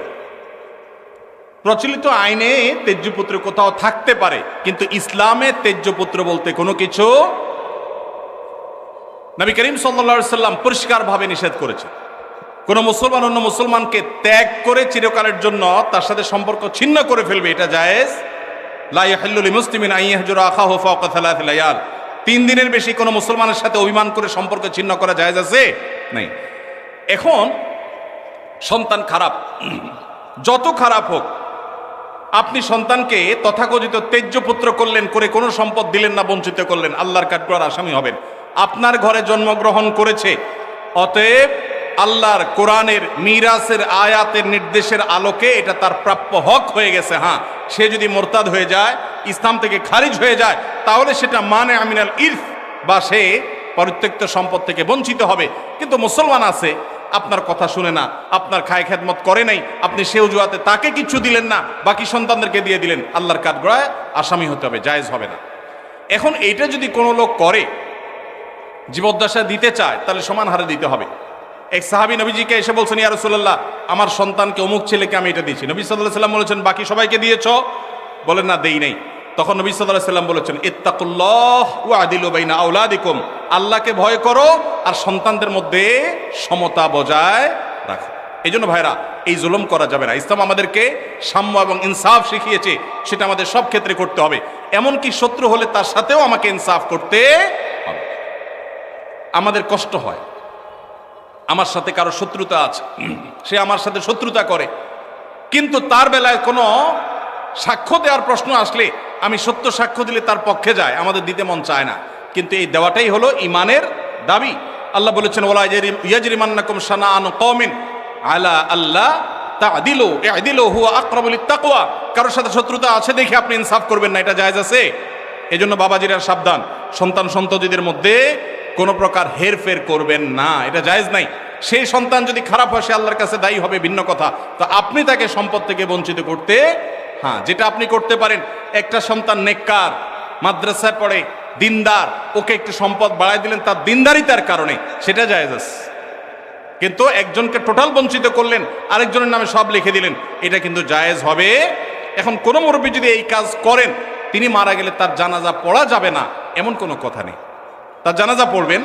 প্রচলিত আইনে তেজ্যপুত্র কোথাও থাকতে পারে, কিন্তু ইসলামে তেজ্যপুত্র বলতে কোনো কিছু নবী করিম সাল্লাল্লাহু আলাইহি সাল্লাম পরিষ্কারভাবে নিষেধ করেছে। কোন মুসলমান অন্য মুসলমানকে ত্যাগ করে চিরকালের জন্য তার সাথে সম্পর্ক ছিন্ন করে ফেলবে, এটা জায়েজ। লা ইয়াহিল্লু লিমুসলিমিন আন ইয়াহজুরা আখাহু ফাওকা 3 লায়াল। 3 দিনের বেশি কোনো মুসলমানের সাথে অভিমান করে সম্পর্ক ছিন্ন করা জায়েজ আছে? নেই। এখন সন্তান খারাপ, যত খারাপ হোক, আপনি সন্তানকে তথাকথিত তেজ্যপুত্র করলেন, করে কোনো সম্পদ দিলেন না, বঞ্চিত করলেন, আল্লাহর কাঠগড়ার আসামি হবেন। আপনার ঘরে জন্মগ্রহণ করেছে, অতএব আল্লাহর কোরআনের মিরাসের আয়াতের নির্দেশের আলোকে এটা তার প্রাপ্য হক হয়ে গেছে। হ্যাঁ, সে যদি মোরতাদ হয়ে যায়, ইসলাম থেকে খারিজ হয়ে যায়, তাহলে সেটা মানে আমিনাল ইরফ, বা সে পরিত্যক্ত সম্পদ থেকে বঞ্চিত হবে। কিন্তু মুসলমান আছে, আপনার কথা শুনে না, আপনার খায় খেদমত করে নাই, আপনি সে অজুহাতে তাকে কিছু দিলেন না, বাকি সন্তানদেরকে দিয়ে দিলেন, আল্লাহর কাঠগড়ায় আসামি হতে হবে, জায়েজ হবে না। এখন এইটা যদি কোনো লোক করে, জীবদ্দশা দিতে চায়, তাহলে সমান হারে দিতে হবে। এক সাহাবী নবীজিকে এসে বলছেন, ইয়া রাসূলুল্লাহ, আমার সন্তানকে অমুক ছেলেকে আমি এটা দিয়েছি। নবী সাল্লাল্লাহু আলাইহি সাল্লাম বলেছেন, বাকি সবাইকে দিয়েছো? বলেন না, দেই নাই। তখন নবী সাল্লাল্লাহু আলাইহি সাল্লাম বলেছেন, ইত্তাকুল্লাহ ওয়া আদিলু বাইনা আওলাদিকুম, আল্লাহকে ভয় করো আর সন্তানদের মধ্যে সমতা বজায় রাখো। এই জন্য ভাইরা, এই জুলুম করা যাবে না। ইসলাম আমাদেরকে সাম্য এবং ইনসাফ শিখিয়েছে, সেটা আমাদের সব ক্ষেত্রে করতে হবে। এমনকি শত্রু হলে তার সাথেও আমাকে ইনসাফ করতে হবে। আমাদের কষ্ট হয়, আমার সাথে কারো শত্রুতা আছে, সে আমার সাথে শত্রুতা করে, কিন্তু তার বেলায় কোনো সাক্ষ্য দেওয়ার প্রশ্ন আসলে আমি সত্য সাক্ষ্য দিলে তার পক্ষে যায়, আমাদের দিতে মন চায় না। কিন্তু এই দেওয়াটাই হলো ইমানের দাবি। আল্লাহ বলেছেন, ওয়ালা ইয়াজরিমান্নাকুম শানাআনু কওমিন আলা আল্লাহ তা'দিলু ই'দিলু হুয়া আকরাবু লিত-তাকওয়া। কারোর সাথে শত্রুতা আছে দেখে আপনি ইনসাফ করবেন না, এটা জায়েজ আছে? এজন্য বাবাজিরা সাবধান, সন্তান সন্ততিদের মধ্যে কোনো প্রকার হেরফের করবেন না, এটা জায়েজ নাই। সেই সন্তান যদি খারাপ হয়, সে আল্লাহর কাছে দায়ী হবে, ভিন্ন কথা। তো আপনি তাকে সম্পদ থেকে বঞ্চিত করতে, হ্যাঁ, যেটা আপনি করতে পারেন, একটা সন্তান নেককার, মাদ্রাসায় পড়ে, দিনদার, ওকে একটু সম্পদ বাড়ায় দিলেন তার দিনদারিতার কারণে, সেটা জায়েজ আছে। কিন্তু একজনকে টোটাল বঞ্চিত করলেন, আরেকজনের নামে সব লিখে দিলেন, এটা কিন্তু জায়েজ হবে। এখন কোনো মুরব্বী যদি এই কাজ করেন, তিনি মারা গেলে তার জানাজা পড়া যাবে না, এমন কোনো কথা নেই। তার জানাজা পড়বেন,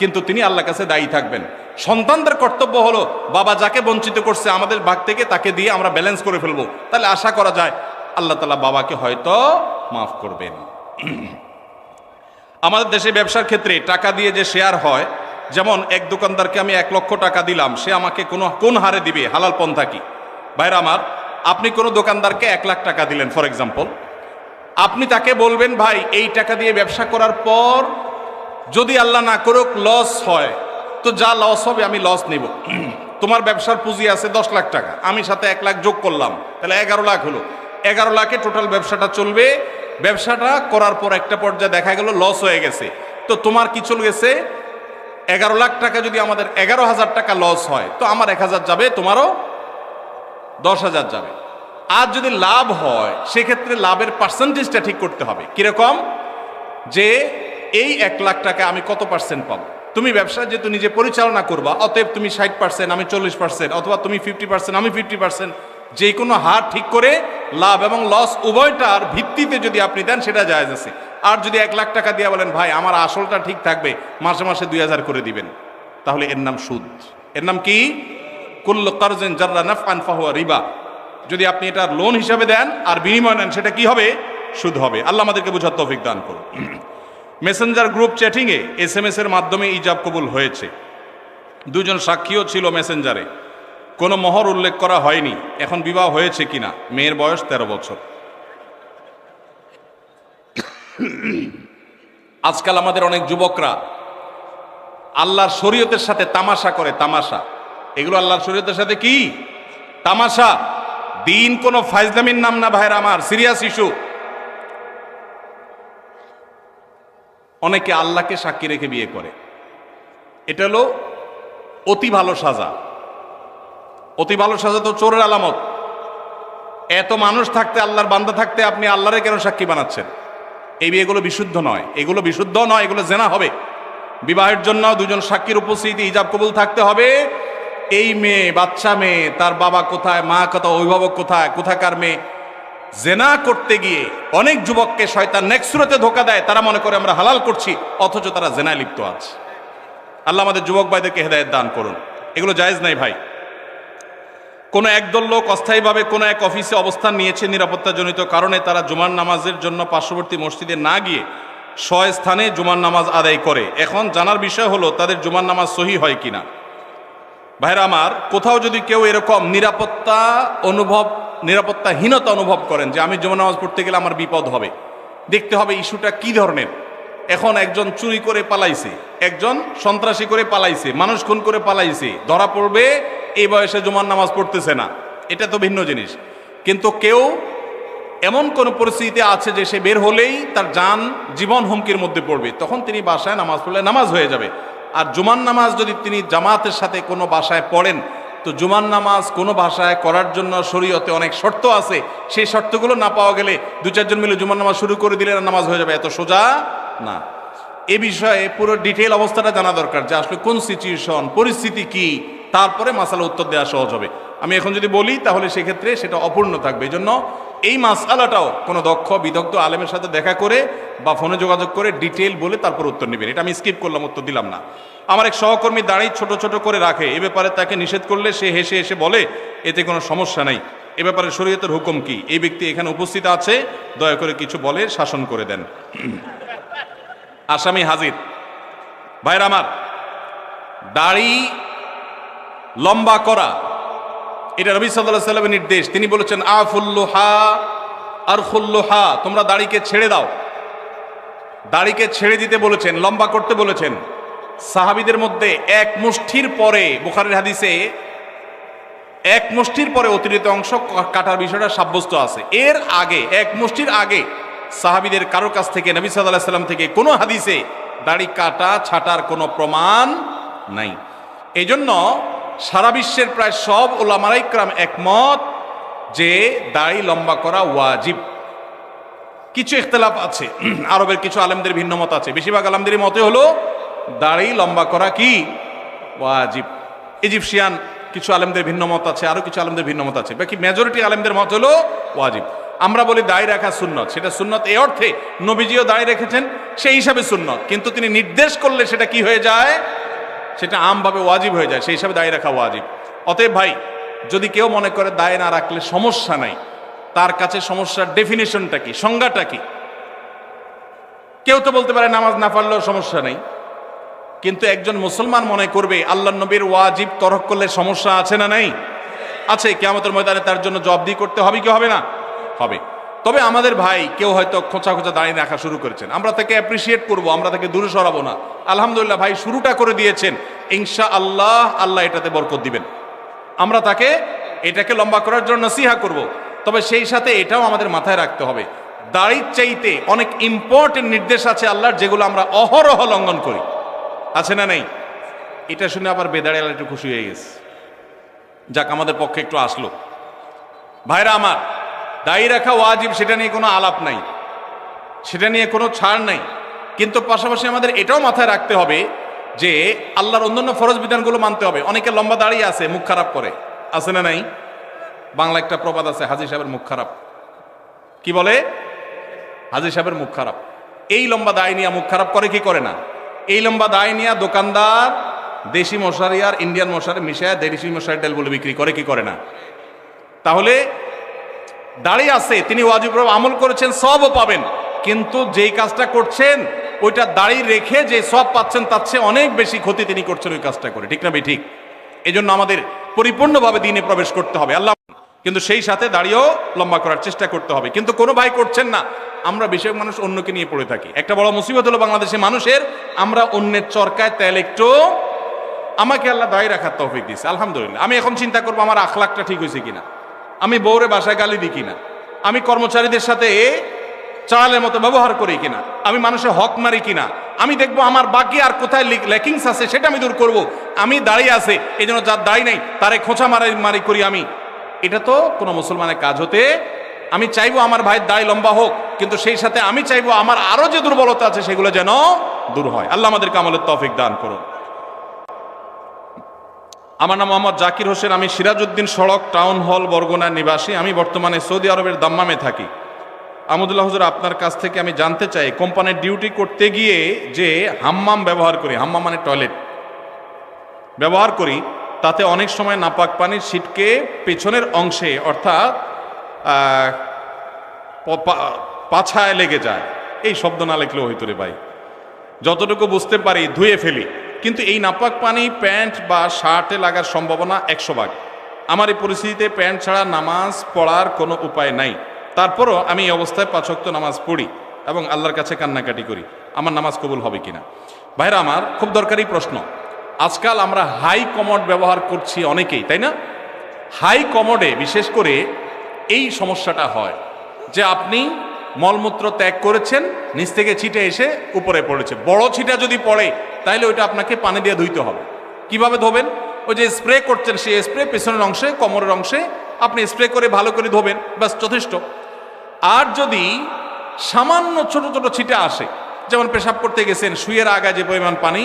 কিন্তু তিনি আল্লাহর কাছে দায়ী থাকবেন। সন্তানদের কর্তব্য হলো, বাবা যাকে বঞ্চিত করছে আমাদের ভাগ থেকে তাকে দিয়ে আমরা ব্যালেন্স করে ফেলবো, তাহলে আশা করা যায় আল্লাহ তাআলা বাবাকে হয়তো মাফ করবেন। আমাদের দেশে ব্যবসার ক্ষেত্রে টাকা দিয়ে যে শেয়ার হয়, যেমন এক দোকানদারকে আমি 1 লক্ষ টাকা দিলাম, সে আমাকে কোন হারে দিবে, হালাল পন্থা কি? ভাইরা আমার, আপনি কোনো দোকানদারকে 1 লাখ টাকা দিলেন ফর এক্সাম্পল, আপনি তাকে বলবেন, ভাই এই টাকা দিয়ে ব্যবসা করার পর যদি আল্লাহ না করুক লস হয়, তো যা লস হবে আমি লস নিব। তোমার ব্যবসার পুঁজি আছে 10 লাখ টাকা, আমি সাথে 1 লাখ যোগ করলাম, তাহলে 11 লাখ হলো। 11 লাখে টোটাল ব্যবসাটা চলবে। ব্যবসাটা করার পর একটা পর্যায়ে দেখা গেল লস হয়ে গেছে, তো তোমার কি চলে গেছে 11 লাখ টাকা। যদি আমাদের 11,000 টাকা লস হয়, তো আমার 1,000 যাবে, তোমারও 10,000 যাবে। আর যদি লাভ হয়, সেক্ষেত্রে লাভের পার্সেন্টেজটা ঠিক করতে হবে। কিরকম? যে এই 1 লাখ টাকা আমি কত পার্সেন্ট পাবো? তুমি ব্যবসা যেহেতু নিজে পরিচালনা করবা, অতএব তুমি 60%, আমি 40%, অথবা তুমি 50%, আমি 50%, যে কোনো হার ঠিক করে লাভ এবং লস উভয়টার ভিত্তিতে যদি আপনি দেন, সেটা জায়েজ আছে। আর যদি 1 লাখ টাকা দিয়ে বলেন, ভাই আমার আসলটা ঠিক থাকবে, মাসে মাসে 2,000 করে দিবেন, তাহলে এর নাম সুদ। এর নাম কি? কুল্লু কারজিন জাররা নাফআন ফাহুয়া রিবা। যদি আপনি এটা লোন হিসাবে দেন আর বিনিময় নেন, সেটা কি হবে? সুদ হবে। আল্লাহ আমাদেরকে বোঝার তৌফিক দান করুন। মেসেঞ্জার গ্রুপ চ্যাটিংয়ে SMS এর মাধ্যমে ইজাব কবুল হয়েছে। দুজন সাক্ষীও ছিল মেসেঞ্জারে, কোনো মোহর উল্লেখ করা হয়নি। এখন বিবাহ হয়েছে কিনা? মেয়ের বয়স 13 বছর। আজকাল আমাদের অনেক যুবকরা আল্লাহর শরীয়তের সাথে তামাশা করে। তামাশা, এগুলো আল্লাহর শরীয়তের সাথে কি তামাশা? দিন কোনো ফাইজলামির নাম না ভাইরা আমার, সিরিয়াস ইস্যু। অনেকে আল্লাহকে সাক্ষী রেখে বিয়ে করে। এটা হলো অতি ভালো সাজা। অতি ভালো সাজা তো চোরের আলামত। এত মানুষ থাকতে, আল্লাহর বান্দা থাকতে আপনি আল্লাহরে কেন সাক্ষী বানাচ্ছেন? এই বিয়েগুলো বিশুদ্ধ নয়, এগুলো বিশুদ্ধ নয়, এগুলো জেনা হবে। বিবাহের জন্য দুজন সাক্ষীর উপস্থিতি, ইজাব কবুল থাকতে হবে। এই মেয়ে, বাচ্চা মেয়ে, তার বাবা কোথায়, মা কোথায়, অভিভাবক কোথায়, কোথাকার মেয়ে, জেনা করতে গিয়ে অনেক যুবককে শয়তান নেক্সট সুরতে ধোঁকা দেয়। তারা মনে করে আমরা হালাল করছি, অথচ তারা জেনায় লিপ্ত আছে। আল্লাহ আমাদের যুবক ভাইদেরকে হেদায়েত দান করুন। এগুলো জায়েজ নাই ভাই। কোনো একদল লোক অস্থায়ীভাবে কোনো এক অফিসে অবস্থান নিয়েছে নিরাপত্তাজনিত কারণে। তারা জুমার নামাজের জন্য পার্শ্ববর্তী মসজিদে না গিয়ে স্বস্থানে জুমার নামাজ আদায় করে। এখন জানার বিষয় হলো তাদের জুমার নামাজ সহি হয় কিনা। ভাইরা আমার, কোথাও যদি কেউ এরকম নিরাপত্তাহীনতা অনুভব করেন যে আমি জুমার নামাজ পড়তে গেলে আমার বিপদ হবে, দেখতে হবে ইস্যুটা কি ধরনের। এখন একজন চুরি করে পালাইছে, একজন সন্ত্রাসী করে পালাইছে, মানুষ খুন করে পালাইছে, ধরা পড়বে এই বয়সে জুমার নামাজ পড়তেছে না, এটা তো ভিন্ন জিনিস। কিন্তু কেউ এমন কোন পরিস্থিতিতে আছে যে সে বের হলেই তার জান জীবন হুমকির মধ্যে পড়বে, তখন তিনি বাসায় নামাজ পড়লে নামাজ হয়ে যাবে। আর জুমার নামাজ যদি তিনি জামাতের সাথে কোনো বাসায় পড়েন, তো জুমার নামাজ কোনো ভাষায় করার জন্য শরীয়তে অনেক শর্ত আছে। সেই শর্তগুলো না পাওয়া গেলে দু চারজন মিলে জুমার নামাজ শুরু করে দিলে নামাজ হয়ে যাবে, এত সোজা না। এ বিষয়ে পুরো ডিটেইল অবস্থাটা জানা দরকার, যে আসলে কোন সিচুয়েশন, পরিস্থিতি কি, তারপরে মাসালা উত্তর দেওয়া সহজ হবে। আমি এখন যদি বলি তাহলে সেক্ষেত্রে সেটা অপূর্ণ থাকবে। এই জন্য এই মাসালাটাও কোনো দক্ষ বিদগ্ধ আলেমের সাথে দেখা করে বা ফোনে যোগাযোগ করে ডিটেইল বলে তারপর উত্তর নেবেন। এটা আমি স্কিপ করলাম, উত্তর দিলাম না। আমার এক সহকর্মী দাড়ি ছোট ছোট করে রাখে, এ ব্যাপারে তাকে নিষেধ করলে সে হেসে হেসে বলে এতে কোনো সমস্যা নাই। এ ব্যাপারে শরীয়তের হুকুম কি? এই ব্যক্তি এখানে উপস্থিত আছে, দয়া করে কিছু বলে শাসন করে দেন। আসামি হাজির। ভাইরা আমার, দাড়ি লম্বা করা এটা নবী সাল্লাল্লাহু আলাইহি ওয়াসাল্লামের নির্দেশ। তিনি বলেছেন আফুল্লুহা আরখুল্লুহা, তোমরা দাড়িকে ছেড়ে দাও। দাড়িকে ছেড়ে দিতে বলেছেন, লম্বা করতে বলেছেন। সাহাবীদের মধ্যে এক মুষ্টির পরে, বুখারীর হাদিসে এক মুষ্টির পরে অতিরিক্ত অংশ কাটার বিষয়টা সাব্যস্ত আছে। এর আগে, এক মুষ্টির আগে সাহাবীদের কারোর কাছ থেকে, নবী সাল্লাল্লাহু আলাইহি ওয়াসাল্লাম থেকে কোনো হাদিসে দাড়ি কাটা ছাটার কোনো প্রমাণ নাই। এই জন্য সারা বিশ্বের প্রায় সব উলামায়ে ইকরাম একমত যে দাড়ি লম্বা করা ওয়াজিব। কিছু ইখতিলাফ আছে, আরবের কিছু আলেমদের ভিন্ন মত আছে। বেশিরভাগ আলেমদের মতে হলো দাড়ি লম্বা করা কি ওয়াজিব। ইজিপশিয়ান কিছু আলেমদের ভিন্ন মত আছে, আরো কিছু আলেমদের ভিন্ন মত আছে। বাকি মেজরিটি আলেমদের মত হলো ওয়াজিব। আমরা বলি দাড়ি রাখা সুন্নত, সেটা সুন্নত এই অর্থে নবীজিও দাড়ি রেখেছেন, সেই হিসাবে সুন্নত। কিন্তু তিনি নির্দেশ করলে সেটা কি হয়ে যায়? সেটা আমভাবে ওয়াজিব হয়ে যায়, সেই হিসাবে দাড়ি রাখা ওয়াজিব। অতএব ভাই, যদি কেউ মনে করে দাড়ি না রাখলে সমস্যা নাই, তার কাছে সমস্যার ডেফিনেশনটা কি, সংজ্ঞাটা কি? কেউ তো বলতে পারে নামাজ না পড়লেও সমস্যা নেই, কিন্তু একজন মুসলমান মনে করবে আল্লাহর নবীর ওয়াজিব তরক করলে সমস্যা আছে না নাই? আছে। কিয়ামতের ময়দানে তার জন্য জবাবদিহি করতে হবে কি হবে না? হবে। তবে আমাদের ভাই কেউ হয়তো খোঁচা খোঁচা দাঁড়িয়ে রাখা শুরু করেছেন, আমরা তাকে অ্যাপ্রিসিয়েট করব, আমরা তাকে দূরে সরাবো না। আলহামদুলিল্লাহ ভাই শুরুটা করে দিয়েছেন, ইনশাআল্লাহ আল্লাহ এটাতে বরকত দিবেন। আমরা তাকে এটাকে লম্বা করার জন্য নসিহা করব। তবে সেই সাথে এটাও আমাদের মাথায় রাখতে হবে, দাড়ির চাইতে অনেক ইম্পর্টেন্ট নির্দেশ আছে আল্লাহর, যেগুলো আমরা অহরহ লঙ্ঘন করি। আছে না নেই? এটা শুনে আবার বেদাড়ি আল্লাহ একটু খুশি হয়ে গেছে, যাক আমাদের পক্ষে একটু আসলো। ভাইরা আমার, দাড়ি রাখা ওয়াজিব, সেটা নিয়ে কোনো আলাপ নাই, সেটা নিয়ে কোনো ছাড় নাই। কিন্তু পাশাপাশি আমাদের এটাও মাথায় রাখতে হবে যে আল্লাহর অন্যান্য ফরজ বিধানগুলো মানতে হবে। অনেকে লম্বা দাঁড়িয়ে আছে, মুখ খারাপ করে, আছে না নাই? বাংলা একটা প্রবাদ আছে, হাজী সাহেবের মুখ খারাপ। কি বলে? হাজী সাহেবের মুখ খারাপ। এই লম্বা দাড়ি নিয়ে মুখ খারাপ করে কি করে না? এই লম্বা দাড়ি নিয়ে দোকানদার দেশি মশারি আর ইন্ডিয়ান মশারি মিশায় দেশি মশারি তেল বলে বিক্রি করে কি করে না? তাহলে দাড়ি আছে, তিনি ওয়াজিব আমল করেছেন, সবও পাবেন, কিন্তু যেই কাজটা করছেন ওইটা দাড়ি রেখে যে সব পাচ্ছেন তার চেয়ে অনেক বেশি ক্ষতি তিনি করছেন ওই কাজটা করে, ঠিক না ভাই? ঠিক। এই জন্য আমাদের পরিপূর্ণভাবে দিনে প্রবেশ করতে হবে আল্লাহ, কিন্তু সেই সাথে দাড়িও লম্বা করার চেষ্টা করতে হবে। কিন্তু কোনো ভাই করছেন না, আমরা বেশিরভাগ মানুষ অন্যকে নিয়ে পড়ে থাকি। একটা বড় মুসিবত হলো বাংলাদেশের মানুষের, আমরা অন্যের চরকায় তেল একটু, আমাকে আল্লাহ দাড়ি রাখার তৌফিক দিয়েছে আলহামদুলিল্লাহ, আমি এখন চিন্তা করবো আমার আখলাকটা ঠিক হয়েছে কিনা, আমি বউরে বাসায় গালি দিই কিনা, আমি কর্মচারীদের সাথে চালের মতো ব্যবহার করি কিনা, আমি মানুষের হক মারি কিনা, আমি দেখবো আমার বাকি আর কোথায় ল্যাকিংস আছে সেটা আমি দূর করব। আমি দাঁড়িয়ে আছে এই জন্য যার দাড়ি নেই তারে খোঁচা মারি করি আমি, এটা তো কোনো মুসলমানের কাজ হতে। আমি চাইবো আমার ভাইয়ের দাড়ি লম্বা হোক, কিন্তু সেই সাথে আমি চাইবো আমার আরো যে দুর্বলতা আছে সেগুলো যেন দূর হয়। আল্লাহ আমাদেরকে আমলের তৌফিক দান করুন। আমার নাম মোহাম্মদ জাকির হোসেন, আমি সিরাজউদ্দিন সড়ক টাউন হল বরগুনার নিবাসী। আমি বর্তমানে সৌদি আরবের দাম্মামে থাকি। আমদুল্লাহ হুজুর, আপনার কাছ থেকে আমি জানতে চাই, কোম্পানির ডিউটি করতে গিয়ে যে হাম্মাম ব্যবহার করি, হাম্মাম মানে টয়লেট ব্যবহার করি, তাতে অনেক সময় নাপাক পানির ছিটকে পেছনের অংশে অর্থাৎ পাছায় লেগে যায়। এই শব্দ না লিখলেও হইতো রে ভাই, যতটুকু বুঝতে পারি ধুয়ে ফেলি, কিন্তু এই নাপাক পানি প্যান্ট বা শার্টে লাগার সম্ভাবনা 100 ভাগ। আমার এই পরিস্থিতিতে প্যান্ট ছাড়া নামাজ পড়ার কোনো উপায় নাই, তারপরও আমি এই অবস্থায় 5 ওয়াক্ত নামাজ পড়ি এবং আল্লাহর কাছে কান্নাকাটি করি, আমার নামাজ কবুল হবে কিনা? ভাইরা আমার, খুব দরকারি প্রশ্ন। আজকাল আমরা হাই কমোড ব্যবহার করছি অনেকেই, তাই না? হাই কমোডে বিশেষ করে এই সমস্যাটা হয় যে আপনি মলমূত্র ত্যাগ করেছেন, নিচ থেকে ছিটে এসে উপরে পড়েছে। বড় ছিটা যদি পড়ে তাহলে ওইটা আপনাকে পানি দিয়ে ধুইতে হবে। কিভাবে ধোবেন? ওই যে স্প্রে করছেন, সেই স্প্রে পেছনের অংশে, কোমরের অংশে আপনি স্প্রে করে ভালো করে ধোবেন, ব্যাস যথেষ্ট। আর যদি সামান্য ছোট ছোট ছিটা আসে, যেমন পেশাব করতে গেছেন, শুয়ের আগায় যে পরিমাণ পানি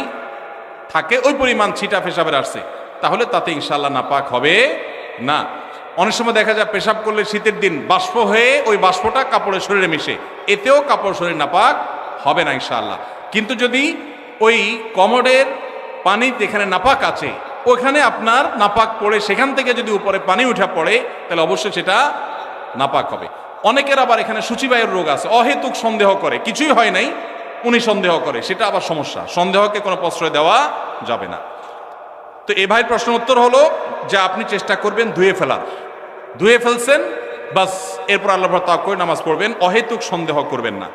থাকে ওই পরিমাণ ছিটা পেশাবের আসছে, তাহলে তাতে ইনশাল্লাহ নাপাক হবে না। অনেক সময় দেখা যায় পেশাব করলে শীতের দিন বাষ্প হয়ে ওই বাষ্পটা কাপড়ের শরীরে মিশে, এতেও কাপড় শরীর নাপাক হবে না ইনশাআল্লাহ। কিন্তু যদি ওই কমোডের পানি যেখানে নাপাক আছে ওখানে আপনার নাপাক পড়ে সেখান থেকে যদি উপরে পানি উঠে পড়ে তাহলে অবশ্যই সেটা নাপাক হবে। অনেকের আবার এখানে সূচিবায়ুর রোগ আছে, অহেতুক সন্দেহ করে, কিছুই হয় নাই উনি সন্দেহ করে, সেটা আবার সমস্যা। সন্দেহকে কোনো প্রশ্রয় দেওয়া যাবে না। তো এ ভাইয়ের প্রশ্ন উত্তর হলো যে আপনি চেষ্টা করবেন ধুয়ে ফেলার, ধুয়ে ফেলছেন বাস, এরপর আল্লাহ তাআলা নামাজ পড়বেন, অহেতুক সন্দেহ করবেন না।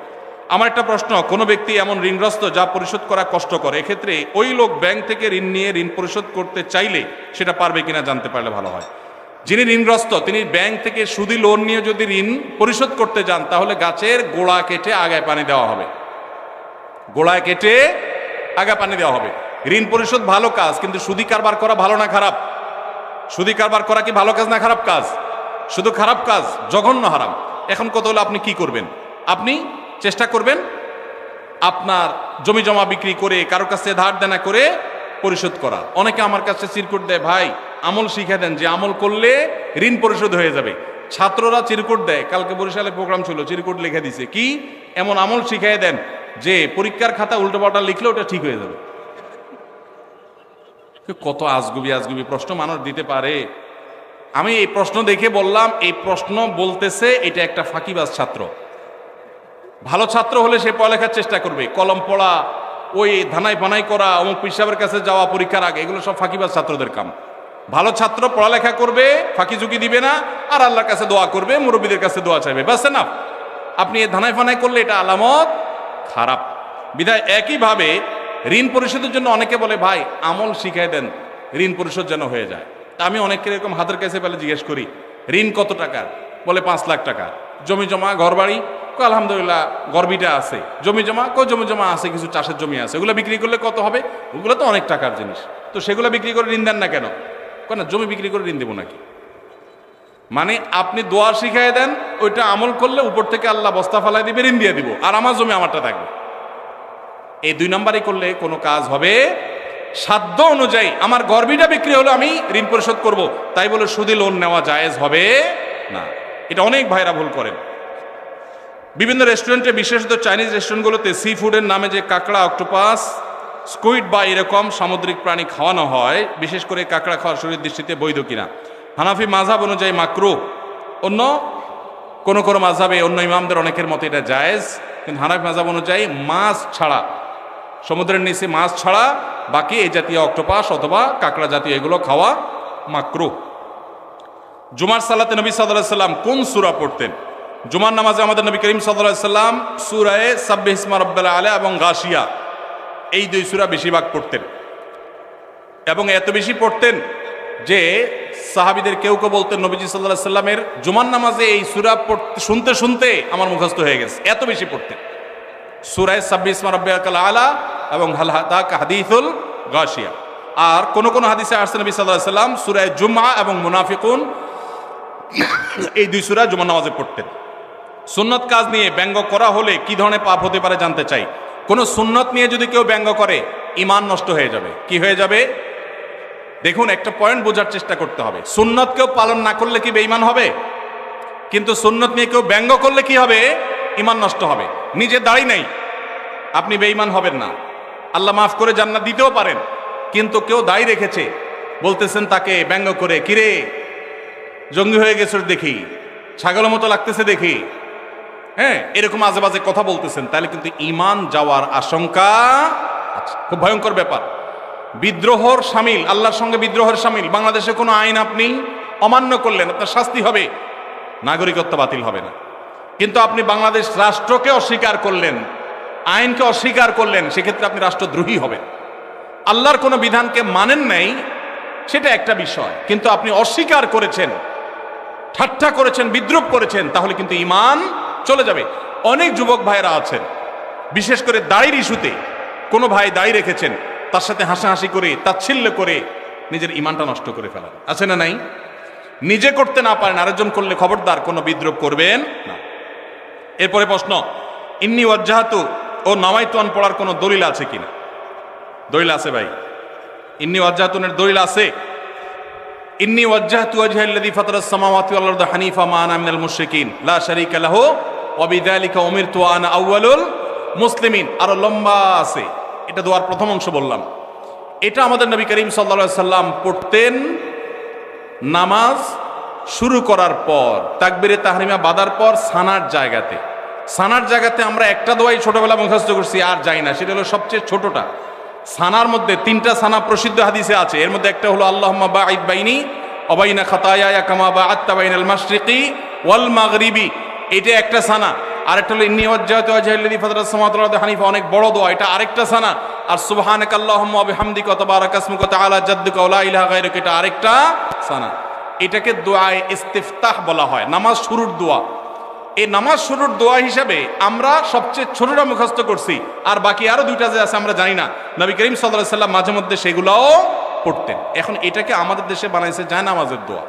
আমার একটা প্রশ্ন, কোনো ব্যক্তি এমন ঋণগ্রস্ত যা পরিশোধ করা কষ্টকর, এক্ষেত্রে ওই লোক ব্যাংক থেকে ঋণ নিয়ে ঋণ পরিশোধ করতে চাইলে সেটা পারবে কিনা জানতে পারলে ভালো হয়। যিনি ঋণগ্রস্ত তিনি ব্যাংক থেকে সুদি লোন নিয়ে যদি ঋণ পরিশোধ করতে যান তাহলে গাছের গোড়া কেটে আগায় পানি দেওয়া হবে, গোড়ায় কেটে আগা পানি দেওয়া হবে। ঋণ পরিশোধ ভালো কাজ, কিন্তু সুদি কারবার করা ভালো না খারাপ? সুদি কারবার করা কি ভালো কাজ না খারাপ কাজ? শুধু খারাপ কাজ, জঘন্য হারাম। এখন কত হলে আপনি কি করবেন? আপনি চেষ্টা করবেন আপনার জমি জমা বিক্রি করে কারোর কাছে ধার দেনা করে পরিশোধ করার। অনেকে আমার কাছে চিরকুট দেয়, ভাই আমল শিখে দেন যে আমল করলে ঋণ পরিশোধ হয়ে যাবে। ছাত্ররা চিরকুট দেয়, কালকে বরিশালে প্রোগ্রাম ছিল, চিরকুট লিখে দিছে কি এমন আমল শিখিয়ে দেন যে পরীক্ষার খাতা উল্টো পাল্টা লিখলে ওটা ঠিক হয়ে যাবে। কত আজগুবি আজগুবি প্রশ্ন মানুষ দিতে পারে। আমি এই প্রশ্ন দেখে বললাম, এই প্রশ্ন বলতেছে এটা একটা ফাঁকিবাজ ছাত্র। ভালো ছাত্র হলে সে পড়ালেখার চেষ্টা করবে, কলম পড়া, ওই ধানাই ফানাই করা, অমুক পিসাবের কাছে যাওয়া পরীক্ষার আগে, এগুলো সব ফাঁকিবাজ ছাত্রদের কাম। ভালো ছাত্র পড়ালেখা করবে, ফাঁকি ঝুঁকি দিবে না, আর আল্লাহর কাছে দোয়া করবে, মুরব্বীদের কাছে দোয়া চাইবে, বাস না। আপনি ধানাই ফানাই করলে এটা আলামত খারাপ। বিধায় একইভাবে ঋণ পরিশোধের জন্য অনেকে বলে ভাই আমল শিখাই দেন ঋণ পরিশোধ যেন হয়ে যায়। আমি অনেককে এরকম হাতের কাছে পেলে জিজ্ঞেস করি ঋণ কত টাকার, বলে 5 লাখ টাকা। জমি জমা ঘর বাড়ি, আলহামদুলিল্লাহ গর্বিটা আছে। জমি জমা জমি জমা আছে, কিছু চাষের জমি আছে, ওগুলো বিক্রি করলে কত হবে? ওগুলো তো অনেক টাকার জিনিস, তো সেগুলো বিক্রি করে ঋণ দেন না কেন? কেন জমি বিক্রি করে ঋণ দেবো নাকি? মানে আপনি দোয়া শিখাই দেন, ওইটা আমল করলে উপর থেকে আল্লাহ বস্তা ফালাই দিবে, ঋণ দিয়ে দিব, আর আমার জমি আমারটা থাকবে। এই 2 নম্বরই করলে কোনো কাজ হবে? সাধ্য অনুযায়ী আমার গর্বিটা বিক্রি হলো, আমি ঋণ পরিশোধ করব, তাই বলে সুদী লোন নেওয়া জায়েজ হবে না। এটা অনেক ভাইরা ভুল করেন। বিভিন্ন রেস্টুরেন্টে, বিশেষত চাইনিজ রেস্টুরেন্টগুলোতে সি ফুডের নামে যে কাঁকড়া, অক্টোপাস স্কুইড বা এরকম সামুদ্রিক প্রাণী খাওয়ানো হয়, বিশেষ করে কাঁকড়া খাওয়া শরীর দৃষ্টিতে বৈধ কিনা? হানাফি মাযহাব অনুযায়ী মাকরুহ, অন্য কোন কোন মাযহাবে অন্য ইমামদের অনেকের মতে এটা জায়েজ, কিন্তু হানাফি মাযহাব অনুযায়ী মাছ ছাড়া, সমুদ্রের নিচে মাছ ছাড়া বাকি এই জাতীয় অক্টোপাস অথবা কাঁকড়া জাতীয় এগুলো খাওয়া মাকরুহ। জুমার সালাতে নবী সাল্লাল্লাহু আলাইহি সাল্লাম কোন সূরা পড়তেন? জুমার নামাজে আমাদের নবী করিম সাল্লাল্লাহু আলাইহি সাল্লাম সূরায়ে সাব্বিহ ইসমা রাব্বিল আলা এবং গাশিয়া, এই দুই সূরা বেশিরভাগ পড়তেন, এবং এত বেশি পড়তেন যে সাহাবীদের কেউ কেউ বলতেন নবীজি সাল্লাল্লাহু আলাইহি সাল্লামের জুমার নামাজে এই সূরা শুনতে শুনতে আমার মুখস্থ হয়ে গেছে, এত বেশি পড়তেন। সূরায়ে সাব্বিহ ইসমা রাব্বিল আলা এবং হাল আতাকা হাদিসুল গাশিয়া। আর কোন কোন হাদিসে আসছে নবী সাল্লাল্লাহু আলাইহি সাল্লাম সূরায়ে জুমআ এবং মুনাফিকুন, এই দুই সূরা জুমার নামাজে পড়তেন। সুন্নত কাজ নিয়ে ব্যঙ্গ করা হলে কি ধরনের পাপ হতে পারে জানতে চাই। কোন সুন্নত নিয়ে যদি কেউ ব্যঙ্গ করে ঈমান নষ্ট হয়ে যাবে। কি হয়ে যাবে? দেখুন, একটা পয়েন্ট বোঝার চেষ্টা করতে হবে। সুন্নত কেউ পালন না করলে কি বেঈমান হবে? কিন্তু সুন্নত নিয়ে কেউ ব্যঙ্গ করলে কি হবে? ঈমান নষ্ট হবে। নিজে দাড়ি নেই, আপনি বেঈমান হবেন না, আল্লাহ মাফ করে জান্নাত দিতেও পারেন। কিন্তু কেউ দাড়ি রেখেছে, বলতেছেন তাকে ব্যঙ্গ করে, কিরে জঙ্গি হয়ে গেছে দেখি, ছাগলের মতো লাগতেছে দেখি, হ্যাঁ, এরকম আজে বাজে কথা বলতেছেন, তাহলে কিন্তু ঈমান যাওয়ার আশঙ্কা আছে। খুব ভয়ঙ্কর ব্যাপার। বিদ্রোহর শামিল, আল্লাহর সঙ্গে বিদ্রোহের শামিল। বাংলাদেশে কোনো আইন আপনি অমান্য করলেন, আপনার শাস্তি হবে, নাগরিকত্ব বাতিল হবে না। কিন্তু আপনি বাংলাদেশ রাষ্ট্রকে অস্বীকার করলেন, আইনকে অস্বীকার করলেন, সেক্ষেত্রে আপনি রাষ্ট্রদ্রোহী হবেন। আল্লাহর কোনো বিধানকে মানেন নাই, সেটা একটা বিষয়, কিন্তু আপনি অস্বীকার করেছেন, ঠাট্টা করেছেন, বিদ্রুপ করেছেন, তাহলে কিন্তু ঈমান চলে যাবে। অনেক যুবক ভাইরা আছেন, বিশেষ করে দাড়ির ইস্যুতে কোনো ভাই দাড়ি রেখেছেন, তার সাথে হাসাহাসি করে, তাচ্ছিল্য করে নিজের ঈমানটা নষ্ট করে ফেলেন, আছে না নাই? নিজে করতে না পারেন, আরেকজন করলে খবরদার কোনো বিদ্রুপ করবেন না। এরপরে প্রশ্ন, ইন্নী ওয়াজ্জাহাতু ও নাওয়াইতুন পড়ার কোনো দলিল আছে কিনা? দলিল আছে ভাই, ইন্নী ওয়াজ্জাহাতুনের দলিল আছে। ইন্নী ওয়াজ্জাহতু ওয়াজহাল্লাযী ফাতারাস সামাওয়াতি ওয়াল আরদা হানিফা মা আনা মিনাল মুশরিকিন লা শারীকা লাহু ওয়া বিযালিকা উমিরতু ওয়া আনা আউয়ালুল মুসলিমিন। আরো লম্বা আছে, এটা দোয়ার প্রথম অংশ বললাম। এটা আমাদের নবী করিম সাল্লাল্লাহু আলাইহি সাল্লাম পড়তেন নামাজ শুরু করার পর, তাকবীরে তাহরিমা বাঁধার পর সানার জায়গাতে। সানার জায়গাতে আমরা একটা দোয়াই ছোটবেলা মুখস্থ করছি, আর যাই না, সেটা হলো সবচেয়ে ছোটটা। সানার মধ্যে তিনটা সানা প্রসিদ্ধ হাদিসে আছে, এর মধ্যে একটা হলো আল্লাহুম্মা বাঈদ বাইনি ওয়া বাইনা খাতায়ায়া কামা বাআদতা বাইনাল মাশরিকি ওয়াল মাগরিবি, এটা একটা সানা। আরেকটা হলো ইন্নী ওয়াজ্জাহতু ওয়াজহাল্লাযী ফাতারাস সামাওয়াতি ওয়াল আরদা হানিফা, অনেক বড় দোয়া, এটা আরেকটা সানা। আর সুবহানাকা আল্লাহুম্মা ওয়া বিহামদিকা ওয়া তাবারাকা ইসমুকা ওয়া তাআলা জাদ্দুকা ওয়া লা ইলাহা গায়রুকা, এটা আরেকটা সানা। এটাকে দোয়ায়ে ইস্তিফতাহ বলা হয়, নামাজ শুরুর দোয়া। এই নামাজ শুরুর দোয়া হিসাবে আমরা সবচেয়ে ছোটটা মুখস্থ করছি, আর বাকি আরো দুইটা যে আছে আমরা জানি না। নবী করিম সাল্লাল্লাহু আলাইহি সাল্লাম মাঝে মধ্যে সেগুলোও পড়তেন। এখন এটাকে আমাদের দেশে বানাইছে জায়নামাজের দোয়া।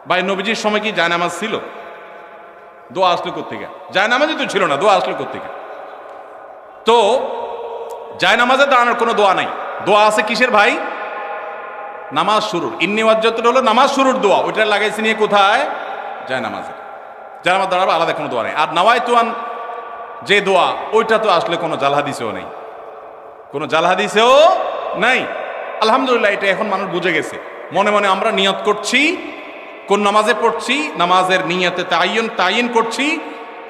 ভাই, নবীজির সময় কি জায়নামাজ ছিল? দোয়া আসলো কোত্থেকে? জায়নামাজই তো ছিল না, দোয়া আসলো কোত্থেকে? তো জায়নামাজে দাঁড়ানোর কোনো দোয়া নাই। দোয়া আছে কিসের ভাই? নামাজ শুরুর। ইন্নী ওয়াজ্জাহতু হলো নামাজ শুরুর দোয়া, ওইটা লাগাইছে নিয়ে কোথায়? জায়নামাজে। জায়নামাজ দাঁড়াবে, আলাদা কোনো দোয়া নেই। আর নাওয়াইতুন যে দোয়া, ওইটা তো আসলে কোনো জাল হাদিসেও নেই, কোনো জাল হাদিসেও নাই। আলহামদুলিল্লাহ, এটা এখন মানুষ বুঝে গেছে। মনে মনে আমরা নিয়ত করছি, কোন নামাজে পড়ছি, নামাজের নিয়তে তাইয়িন করছি।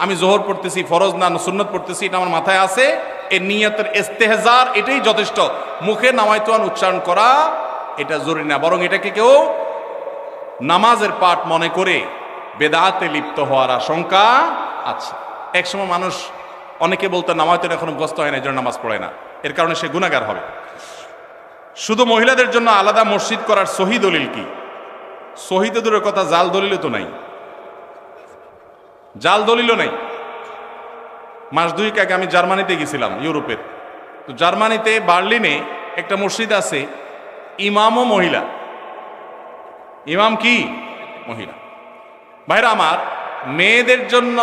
আমি জোহর পড়তেছি, ফরজ না সুন্নত পড়তেছি, এটা আমার মাথায় আছে। এই নিয়তের ইস্তেহজার, এটাই যথেষ্ট। মুখে নাওয়াইতুন উচ্চারণ করা এটা জরুরি না, বরং এটাকে কেউ নামাজের পাঠ মনে করে বেদাতে লিপ্ত হওয়ার আশঙ্কা আছে। একসময় মানুষ অনেকে বলতো নামাজের এখনো মুখস্থ হয় না, এই জন্য নামাজ পড়ে না, এর কারণে সে গুনাহগার হবে। শুধু মহিলাদের জন্য আলাদা মসজিদ করার সহি দলিল কি? সহি তো দূরের কথা, জাল দলিলও তো নাই, জাল দলিলও নাই। মাস দুয়েক আগে আমি জার্মানিতে গেছিলাম, ইউরোপের। তো জার্মানিতে বার্লিনে একটা মসজিদ আছে, ইমামও মহিলা। ইমাম কি? মহিলা। ভাইরা আমার, মেয়েদের জন্য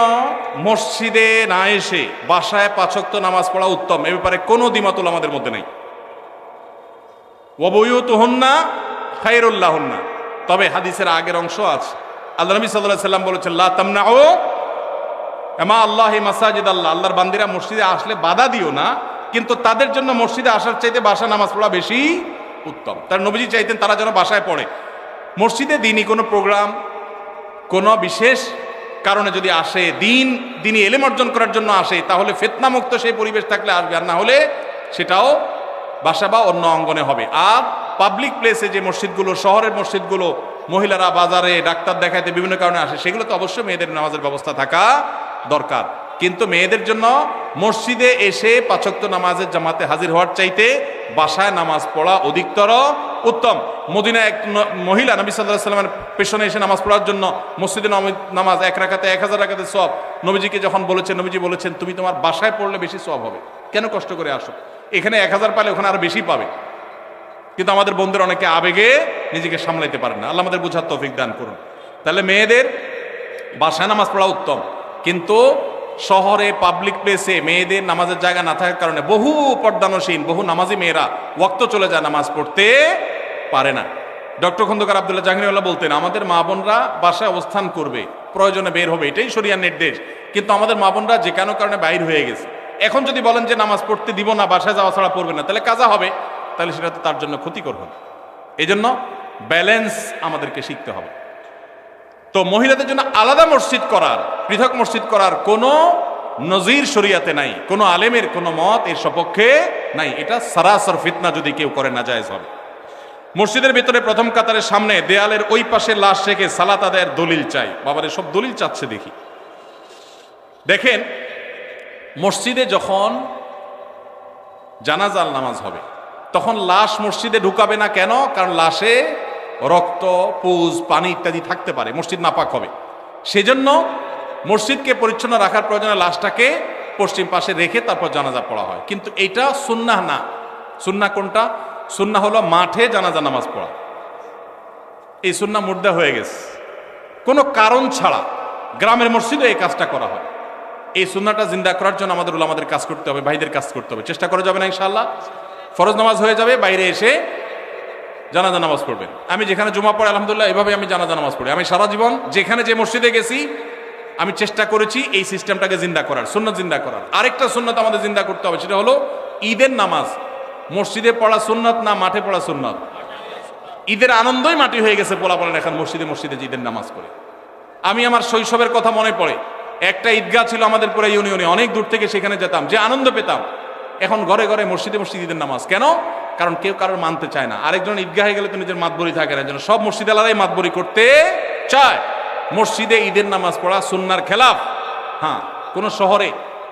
মসজিদে না এসে বাসায় 5 ওয়াক্ত নামাজ পড়া উত্তম, এ ব্যাপারে কোনো দ্বিমত আমাদের মধ্যে নাই। ওয়া বুয়ুতুহুন্না খায়রুল লাহুন্না। তবে হাদিসের আগের অংশ আছে, আল্লাহ নবী সাল্লাল্লাহু আলাইহি সাল্লাম বলেছেন লা তামনাউ আমা আল্লাহি মাসাজিদ আল্লাহ, আল্লাহর বান্দিরা মসজিদে আসলে বাধা দিও না, কিন্তু তাদের জন্য মসজিদে আসার চাইতে বাসা নামাজ পড়া বেশি উত্তম। তার নবীজি চাইতেন তারা যেন বাসায় পড়ে। মসজিদে দিনই কোনো প্রোগ্রাম, কোনো বিশেষ কারণে যদি আসে, দিনই এলেম অর্জন করার জন্য আসে, তাহলে ফিতনামুক্ত সেই পরিবেশ থাকলে আসবে, আর না হলে সেটাও বাসা বা অন্য অঙ্গনে হবে। আর পাবলিক প্লেসে যে মসজিদগুলো, শহরের মসজিদগুলো, মহিলারা বাজারে ডাক্তার দেখাইতে বিভিন্ন কারণে আসে, সেগুলো তো অবশ্যই মেয়েদের নামাজের ব্যবস্থা থাকা দরকার। কিন্তু মেয়েদের জন্য মসজিদে এসে 5 ওয়াক্ত নামাজের জামাতে হাজির হওয়ার চাইতে বাসায় নামাজ পড়া অধিকতর উত্তম। মদিনায় এক মহিলা নবী সাল্লাল্লাহু আলাইহি ওয়াসাল্লামের পেছনে এসে নামাজ পড়ার জন্য, মসজিদে নামাজ 1 রাকাতে 1000 রাকাতে সওয়াব, নবীজিকে যখন বলেছেন, নবীজি বলেছেন তুমি তোমার বাসায় পড়লে বেশি সওয়াব হবে, কেন কষ্ট করে আসো? এখানে 1000 পালে ওখানে আরো বেশি পাবে। কিন্তু আমাদের বন্ধুরা অনেকে আবেগে নিজেকে সামলাইতে পারেন না। আল্লাহ আমাদের বোঝার তৌফিক দান করুন। তাহলে মেয়েদের বাসায় নামাজ পড়া উত্তম, কিন্তু শহরে পাবলিক প্লেসে মেয়েদের নামাজের জায়গা না থাকার কারণে বহু পর্দানসীন, বহু নামাজি মেয়েরা ওয়াক্ত চলে যায়, নামাজ পড়তে পারে না। ডক্টর খন্দকার আব্দুল্লাহ জাহাঙ্গীরউল্লাহ বলতেন, আমাদের মা বোনরা বাসায় অবস্থান করবে, প্রয়োজনে বের হবে, এটাই শরিয়ার নির্দেশ। কিন্তু আমাদের মা বোনরা যে কোনো কারণে বাইর হয়ে গেছে, এখন যদি বলেন যে নামাজ পড়তে দিব না, বাসায় যাওয়া ছাড়া পড়বে না, তাহলে কাজা হবে, তাহলে সেটা তো তার জন্য ক্ষতিকর হবে। এই জন্য ব্যালেন্স আমাদেরকে শিখতে হবে। তো মহিলাদের জন্য আলাদা মসজিদ করার, পৃথক মসজিদ করার কোনো নজির শরিয়াতে নাই, কোনো আলেমের কোনো মত এর সপক্ষে নাই। এটা সারাসর ফিতনা, যদি কেউ করে নাজায়েজ হবে। মসজিদের ভিতরে প্রথম কাতারের সামনে দেয়ালের ওই পাশে লাশ রেখে সালাত আদায়ের দলিল চাই। বাবারে সব দলিল চাচ্ছে দেখি। দেখেন, মসজিদে যখন জানাজার নামাজ হবে তখন লাশ মসজিদে ঢুকাবে না। কেন? কারণ লাশে রক্ত, পুজ, পানি ইত্যাদি থাকতে পারে, মসজিদ নাপাক হবে। সেজন্য মসজিদকে পরিচ্ছন্ন রাখার প্রয়োজনে লাশটাকে পশ্চিম পাশে রেখে তারপর জানাজা পড়া হয়। কিন্তু এটা সুন্নাহ না। সুন্নাহ কোনটা? সুন্নাহ হলো মাঠে জানাজা নামাজ পড়া। এই সুন্নাহ মুর্দা হয়ে গেছে। কোনো কারণ ছাড়া গ্রামের মসজিদে এই কাজটা করা হয়। এই সুন্নাহটা জিন্দা করার জন্য আমাদের উলামাদের কাজ করতে হবে, ভাইদের কাজ করতে হবে। চেষ্টা করা যাবে না ইনশাআল্লাহ? ফরজ নামাজ হয়ে যাবে, বাইরে এসে জানাজা নামাজ পড়বেন। আমি যেখানে জুমা পড়ি আলহামদুলিল্লাহ এভাবে আমি জানাজা নামাজ পড়ি। আমি সারা জীবন যেখানে যে মসজিদে গেছি আমি চেষ্টা করেছি এই সিস্টেমটাকে জিন্দা করার, সুন্নাত জিন্দা করার। আরেকটা সুন্নাত আমাদের জিন্দা করতে হবে, সেটা হলো ঈদের নামাজ মসজিদে পড়া সুন্নাত না মাঠে পড়া সুন্নাত? ঈদের আনন্দই মাটি হয়ে গেছে, পোলা বলেন এখন মসজিদে মসজিদে ঈদের নামাজ পড়ে। আমি আমার শৈশবের কথা মনে পড়ে, একটা ঈদগাহ ছিল আমাদের পুরো ইউনিয়নে, অনেক দূর থেকে সেখানে যেতাম, যে আনন্দ পেতাম। এখন ঘরে ঘরে মসজিদে মসজিদে ঈদের নামাজ। কেন? কারণ কেউ কারোর মানতে চায় না। আরেকজন ঈদগাহে গেলে তো নিজের মাতবরি থাকে না, যেন সব মসজিদ আলাদাই মাতবরি করতে চায়। মসজিদে ঈদের নামাজ পড়া সুন্নার খেলাফ। হ্যাঁ, কোন শহরে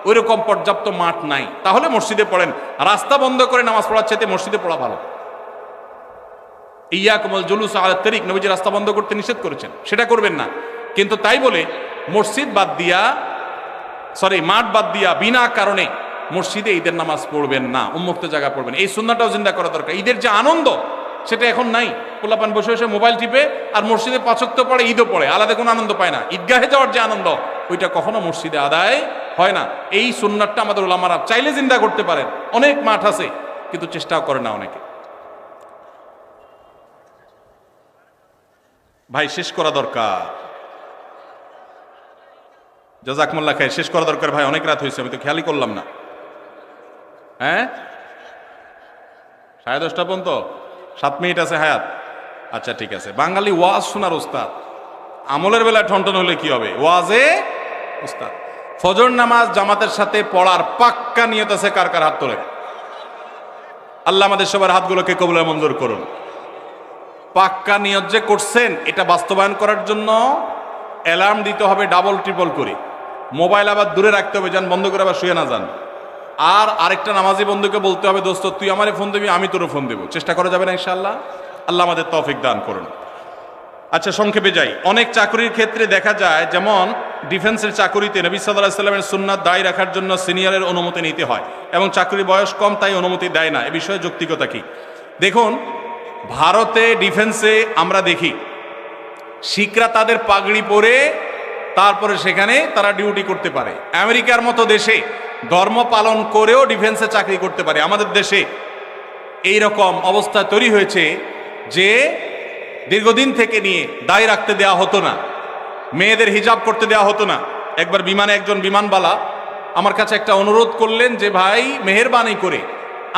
ওইরকম পর্যাপ্ত মাঠ নাই, তাহলে মসজিদে পড়েন। রাস্তা বন্ধ করে নামাজ পড়ার চাইতে মসজিদে পড়া ভালো। ইয়াকুমুল জুলুস আলা তারিক, নবীজি রাস্তা বন্ধ করতে নিষেধ করেছেন, সেটা করবেন না। কিন্তু তাই বলে মসজিদ বাদ দিয়া, মাঠ বাদ দিয়া বিনা কারণে মসজিদে ঈদের নামাজ পড়বেন না, উন্মুক্ত জায়গা পড়বেন। এই সুন্নাহটাও জিন্দা করা দরকার। ঈদের যে আনন্দ সেটা এখন নাই। পোলাপান বসে বসে মোবাইল টিপে আর মসজিদে 5 ওয়াক্ত পড়ে, ঈদও পড়ে, আলাদা কোনো আনন্দ পায় না। ঈদগাহে যাওয়ার যে আনন্দ ওইটা কখনো মসজিদে আদায় হয় না। এই সুন্নাহটা আমাদের উলামারা চাইলে জিন্দা করতে পারেন। অনেক মাঠ আছে কিন্তু চেষ্টাও করে না অনেকে। ভাই শেষ করা দরকার, জাযাকুমুল্লাহ খাইর, শেষ করা দরকার ভাই। অনেক রাত হয়েছে, আমি তো খেয়ালই করলাম না। হ্যাঁ, 10:30 পর্যন্ত 7 মিনিট আছে হায়াত। আচ্ছা ঠিক আছে। বাঙালি ওয়াজ শোনার ওস্তাদ, আমলের বেলায় ঠনঠন হলে কি হবে? ওয়াজে ওস্তাদ। ফজর নামাজ জামাতের সাথে পড়ার পাক্কা নিয়ত আছে কার কার? হাত তোলে। আল্লাহ আমাদের সবার হাতগুলোকে কবুল মঞ্জুর করুন। পাক্কা নিয়ত যে করছেন, এটা বাস্তবায়ন করার জন্য অ্যালার্ম দিতে হবে ডাবল ট্রিপল করে। মোবাইল আবার দূরে রাখতে হবে, যান বন্ধ করে আবার শুয়ে না যান। আর আরেকটা নামাজি বন্ধুকে বলতে হবে, দোস্ত তুই আমারে ফোন দিবি, আমি তোরও ফোন দেবো। চেষ্টা করা যাবে না ইনশাআল্লাহ? আল্লাহ আমাদের তৌফিক দান করুন। আচ্ছা সংক্ষেপে যাই। অনেক চাকরির ক্ষেত্রে দেখা যায়, যেমন ডিফেন্সের চাকরিতে নবী সাল্লাল্লাহু আলাইহি ওয়াসাল্লামের সুন্নাত দায়ী রাখার জন্য সিনিয়রের অনুমতি নিতে হয়, এবং চাকরির বয়স কম তাই অনুমতি দেয় না। এ বিষয়ে যৌক্তিকতা কি? দেখুন, ভারতে ডিফেন্সে আমরা দেখি শিখরা তাদের পাগড়ি পরে তারপরে সেখানে তারা ডিউটি করতে পারে। আমেরিকার মতো দেশে ধর্ম পালন করেও ডিফেন্সে চাকরি করতে পারে। আমাদের দেশে এই রকম অবস্থা তৈরি হয়েছে যে দীর্ঘদিন থেকে নিয়ে দায় রাখতে দেওয়া হতো না, মেয়েদের হিজাব করতে দেওয়া হতো না। একবার বিমানে একজন বিমানবালা আমার কাছে একটা অনুরোধ করলেন যে ভাই মেহেরবানি করে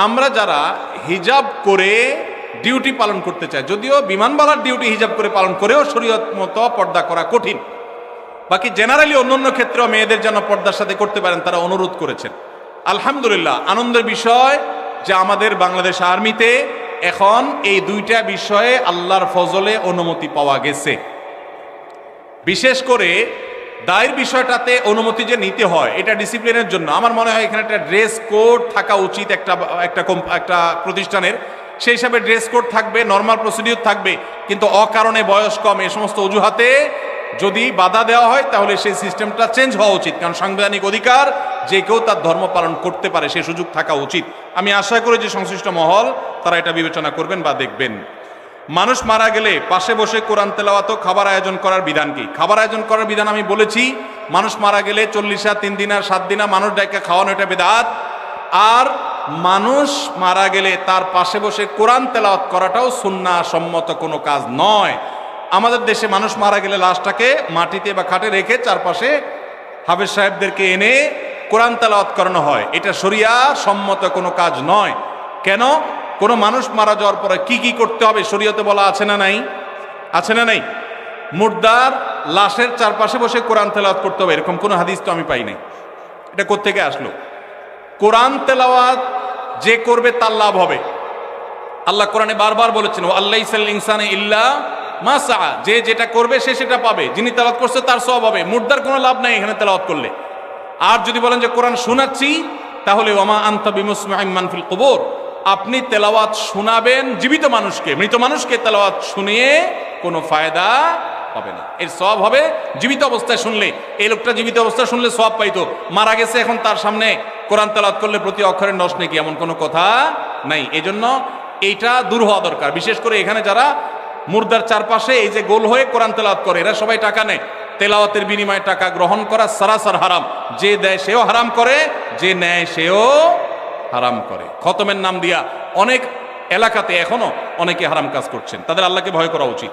আমরা যারা হিজাব করে ডিউটি পালন করতে চাই, যদিও বিমানবালার ডিউটি হিজাব করে পালন করেও শরীয়ত মতো পর্দা করা কঠিন, বাকি জেনারেলি অন্যান্য ক্ষেত্রেও মেয়েদের যেন পর্দার সাথে করতে পারেন তারা অনুরোধ করেছেন। আলহামদুলিল্লাহ, আনন্দের বিষয় যে আমাদের বাংলাদেশ আর্মিতে এখন এই দুইটা বিষয়ে আল্লাহর ফজলে অনুমতি পাওয়া গেছে। বিশেষ করে দায়ের বিষয়টাতে অনুমতি যে নিতে হয় এটা ডিসিপ্লিনের জন্য আমার মনে হয় এখানে একটা ড্রেস কোড থাকা উচিত একটা প্রতিষ্ঠানের। সেই হিসাবে ড্রেস কোড থাকবে, নর্মাল প্রসিডিউর থাকবে, কিন্তু অকারণে বয়স কম এ সমস্ত অজুহাতে যদি বাধা দেওয়া হয় তাহলে সেই সিস্টেমটা চেঞ্জ হওয়া উচিত, কারণ সাংবিধানিক অধিকার যে কেউ তার ধর্ম পালন করতে পারে সেই সুযোগ থাকা উচিত। আমি আশা করি যে সংশ্লিষ্ট মহল তারা এটা বিবেচনা করবেন বা দেখবেন। মানুষ মারা গেলে পাশে বসে কোরআন তেলাওয়াত ও খাবার আয়োজন করার বিধান কি? খাবার আয়োজন করার বিধান আমি বলেছি, মানুষ মারা গেলে 40 3 দিন আর 7 দিন মানুষ ডাইকা খাওয়ানো এটা বিদআত। আর মানুষ মারা গেলে তার পাশে বসে কোরআন তেলাওয়াত করাটাও সুন্নাহ সম্মত কোনো কাজ নয়। আমাদের দেশে মানুষ মারা গেলে লাশটাকে মাটিতে বা খাটে রেখে চারপাশে হাফেজ সাহেবদেরকে এনে কোরআন তেলাওয়াত করানো হয়, এটা শরিয়া সম্মত কোনো কাজ নয়। কেন? কোনো মানুষ মারা যাওয়ার পরে কি কি করতে হবে শরীয়তে বলা আছে না নাই? আছে না নাই? মুর্দার লাশের চারপাশে বসে কোরআন তেলাওয়াত করতে হবে এরকম কোনো হাদিস তো আমি পাই নাই। এটা কোত্থেকে আসলো? কোরআন তেলাওয়াত যে করবে তার লাভ হবে। আল্লাহ কোরআনে বারবার বলেছেন, ও আল্লাইসাল ইনসানে ইল্লা মা সাআ, যে যেটা করবে সে সেটা পাবে, যিনি তেলাওয়াত করছে তার সওয়াব হবে। মুর্দার কোনো লাভ নাই এখানে তেলাওয়াত করলে। আর যদি বলেন যে কোরআন শোনাচ্ছি, তাহলে ওমা আনতা বিমুসমিউম মান ফিল কুবুর, আপনি তেলাওয়াত শোনাবেন জীবিত মানুষকে, মৃত মানুষকে তেলাওয়াত শুনিয়ে কোনো ফায়দা হবে না। এর সওয়াব হবে জীবিত অবস্থায় শুনলে। এই লোকটা জীবিত অবস্থায় শুনলে সওয়াব পাইতো, মারা গেছে এখন তার সামনে কোরআন তেলাওয়াত করলে প্রতি অক্ষরের নষ্ট নেই, এমন কোনো কথা নাই। এজন্য এইটা দূর হওয়া দরকার। বিশেষ করে এখানে যারা মুর্দার চারপাশে এই যে গোল হয়ে কোরআন তেলাওয়াত করে, এরা সবাই টাকা নেয়। তেলাওয়াতের বিনিময়ে টাকা গ্রহণ করা সারাসার হারাম। যে দেয় সেও হারাম করে, যে নেয় সেও হারাম করে। খতমের নাম দিয়া অনেক এলাকাতে এখনো অনেকে হারাম কাজ করছেন, তাদের আল্লাহকে ভয় করা উচিত।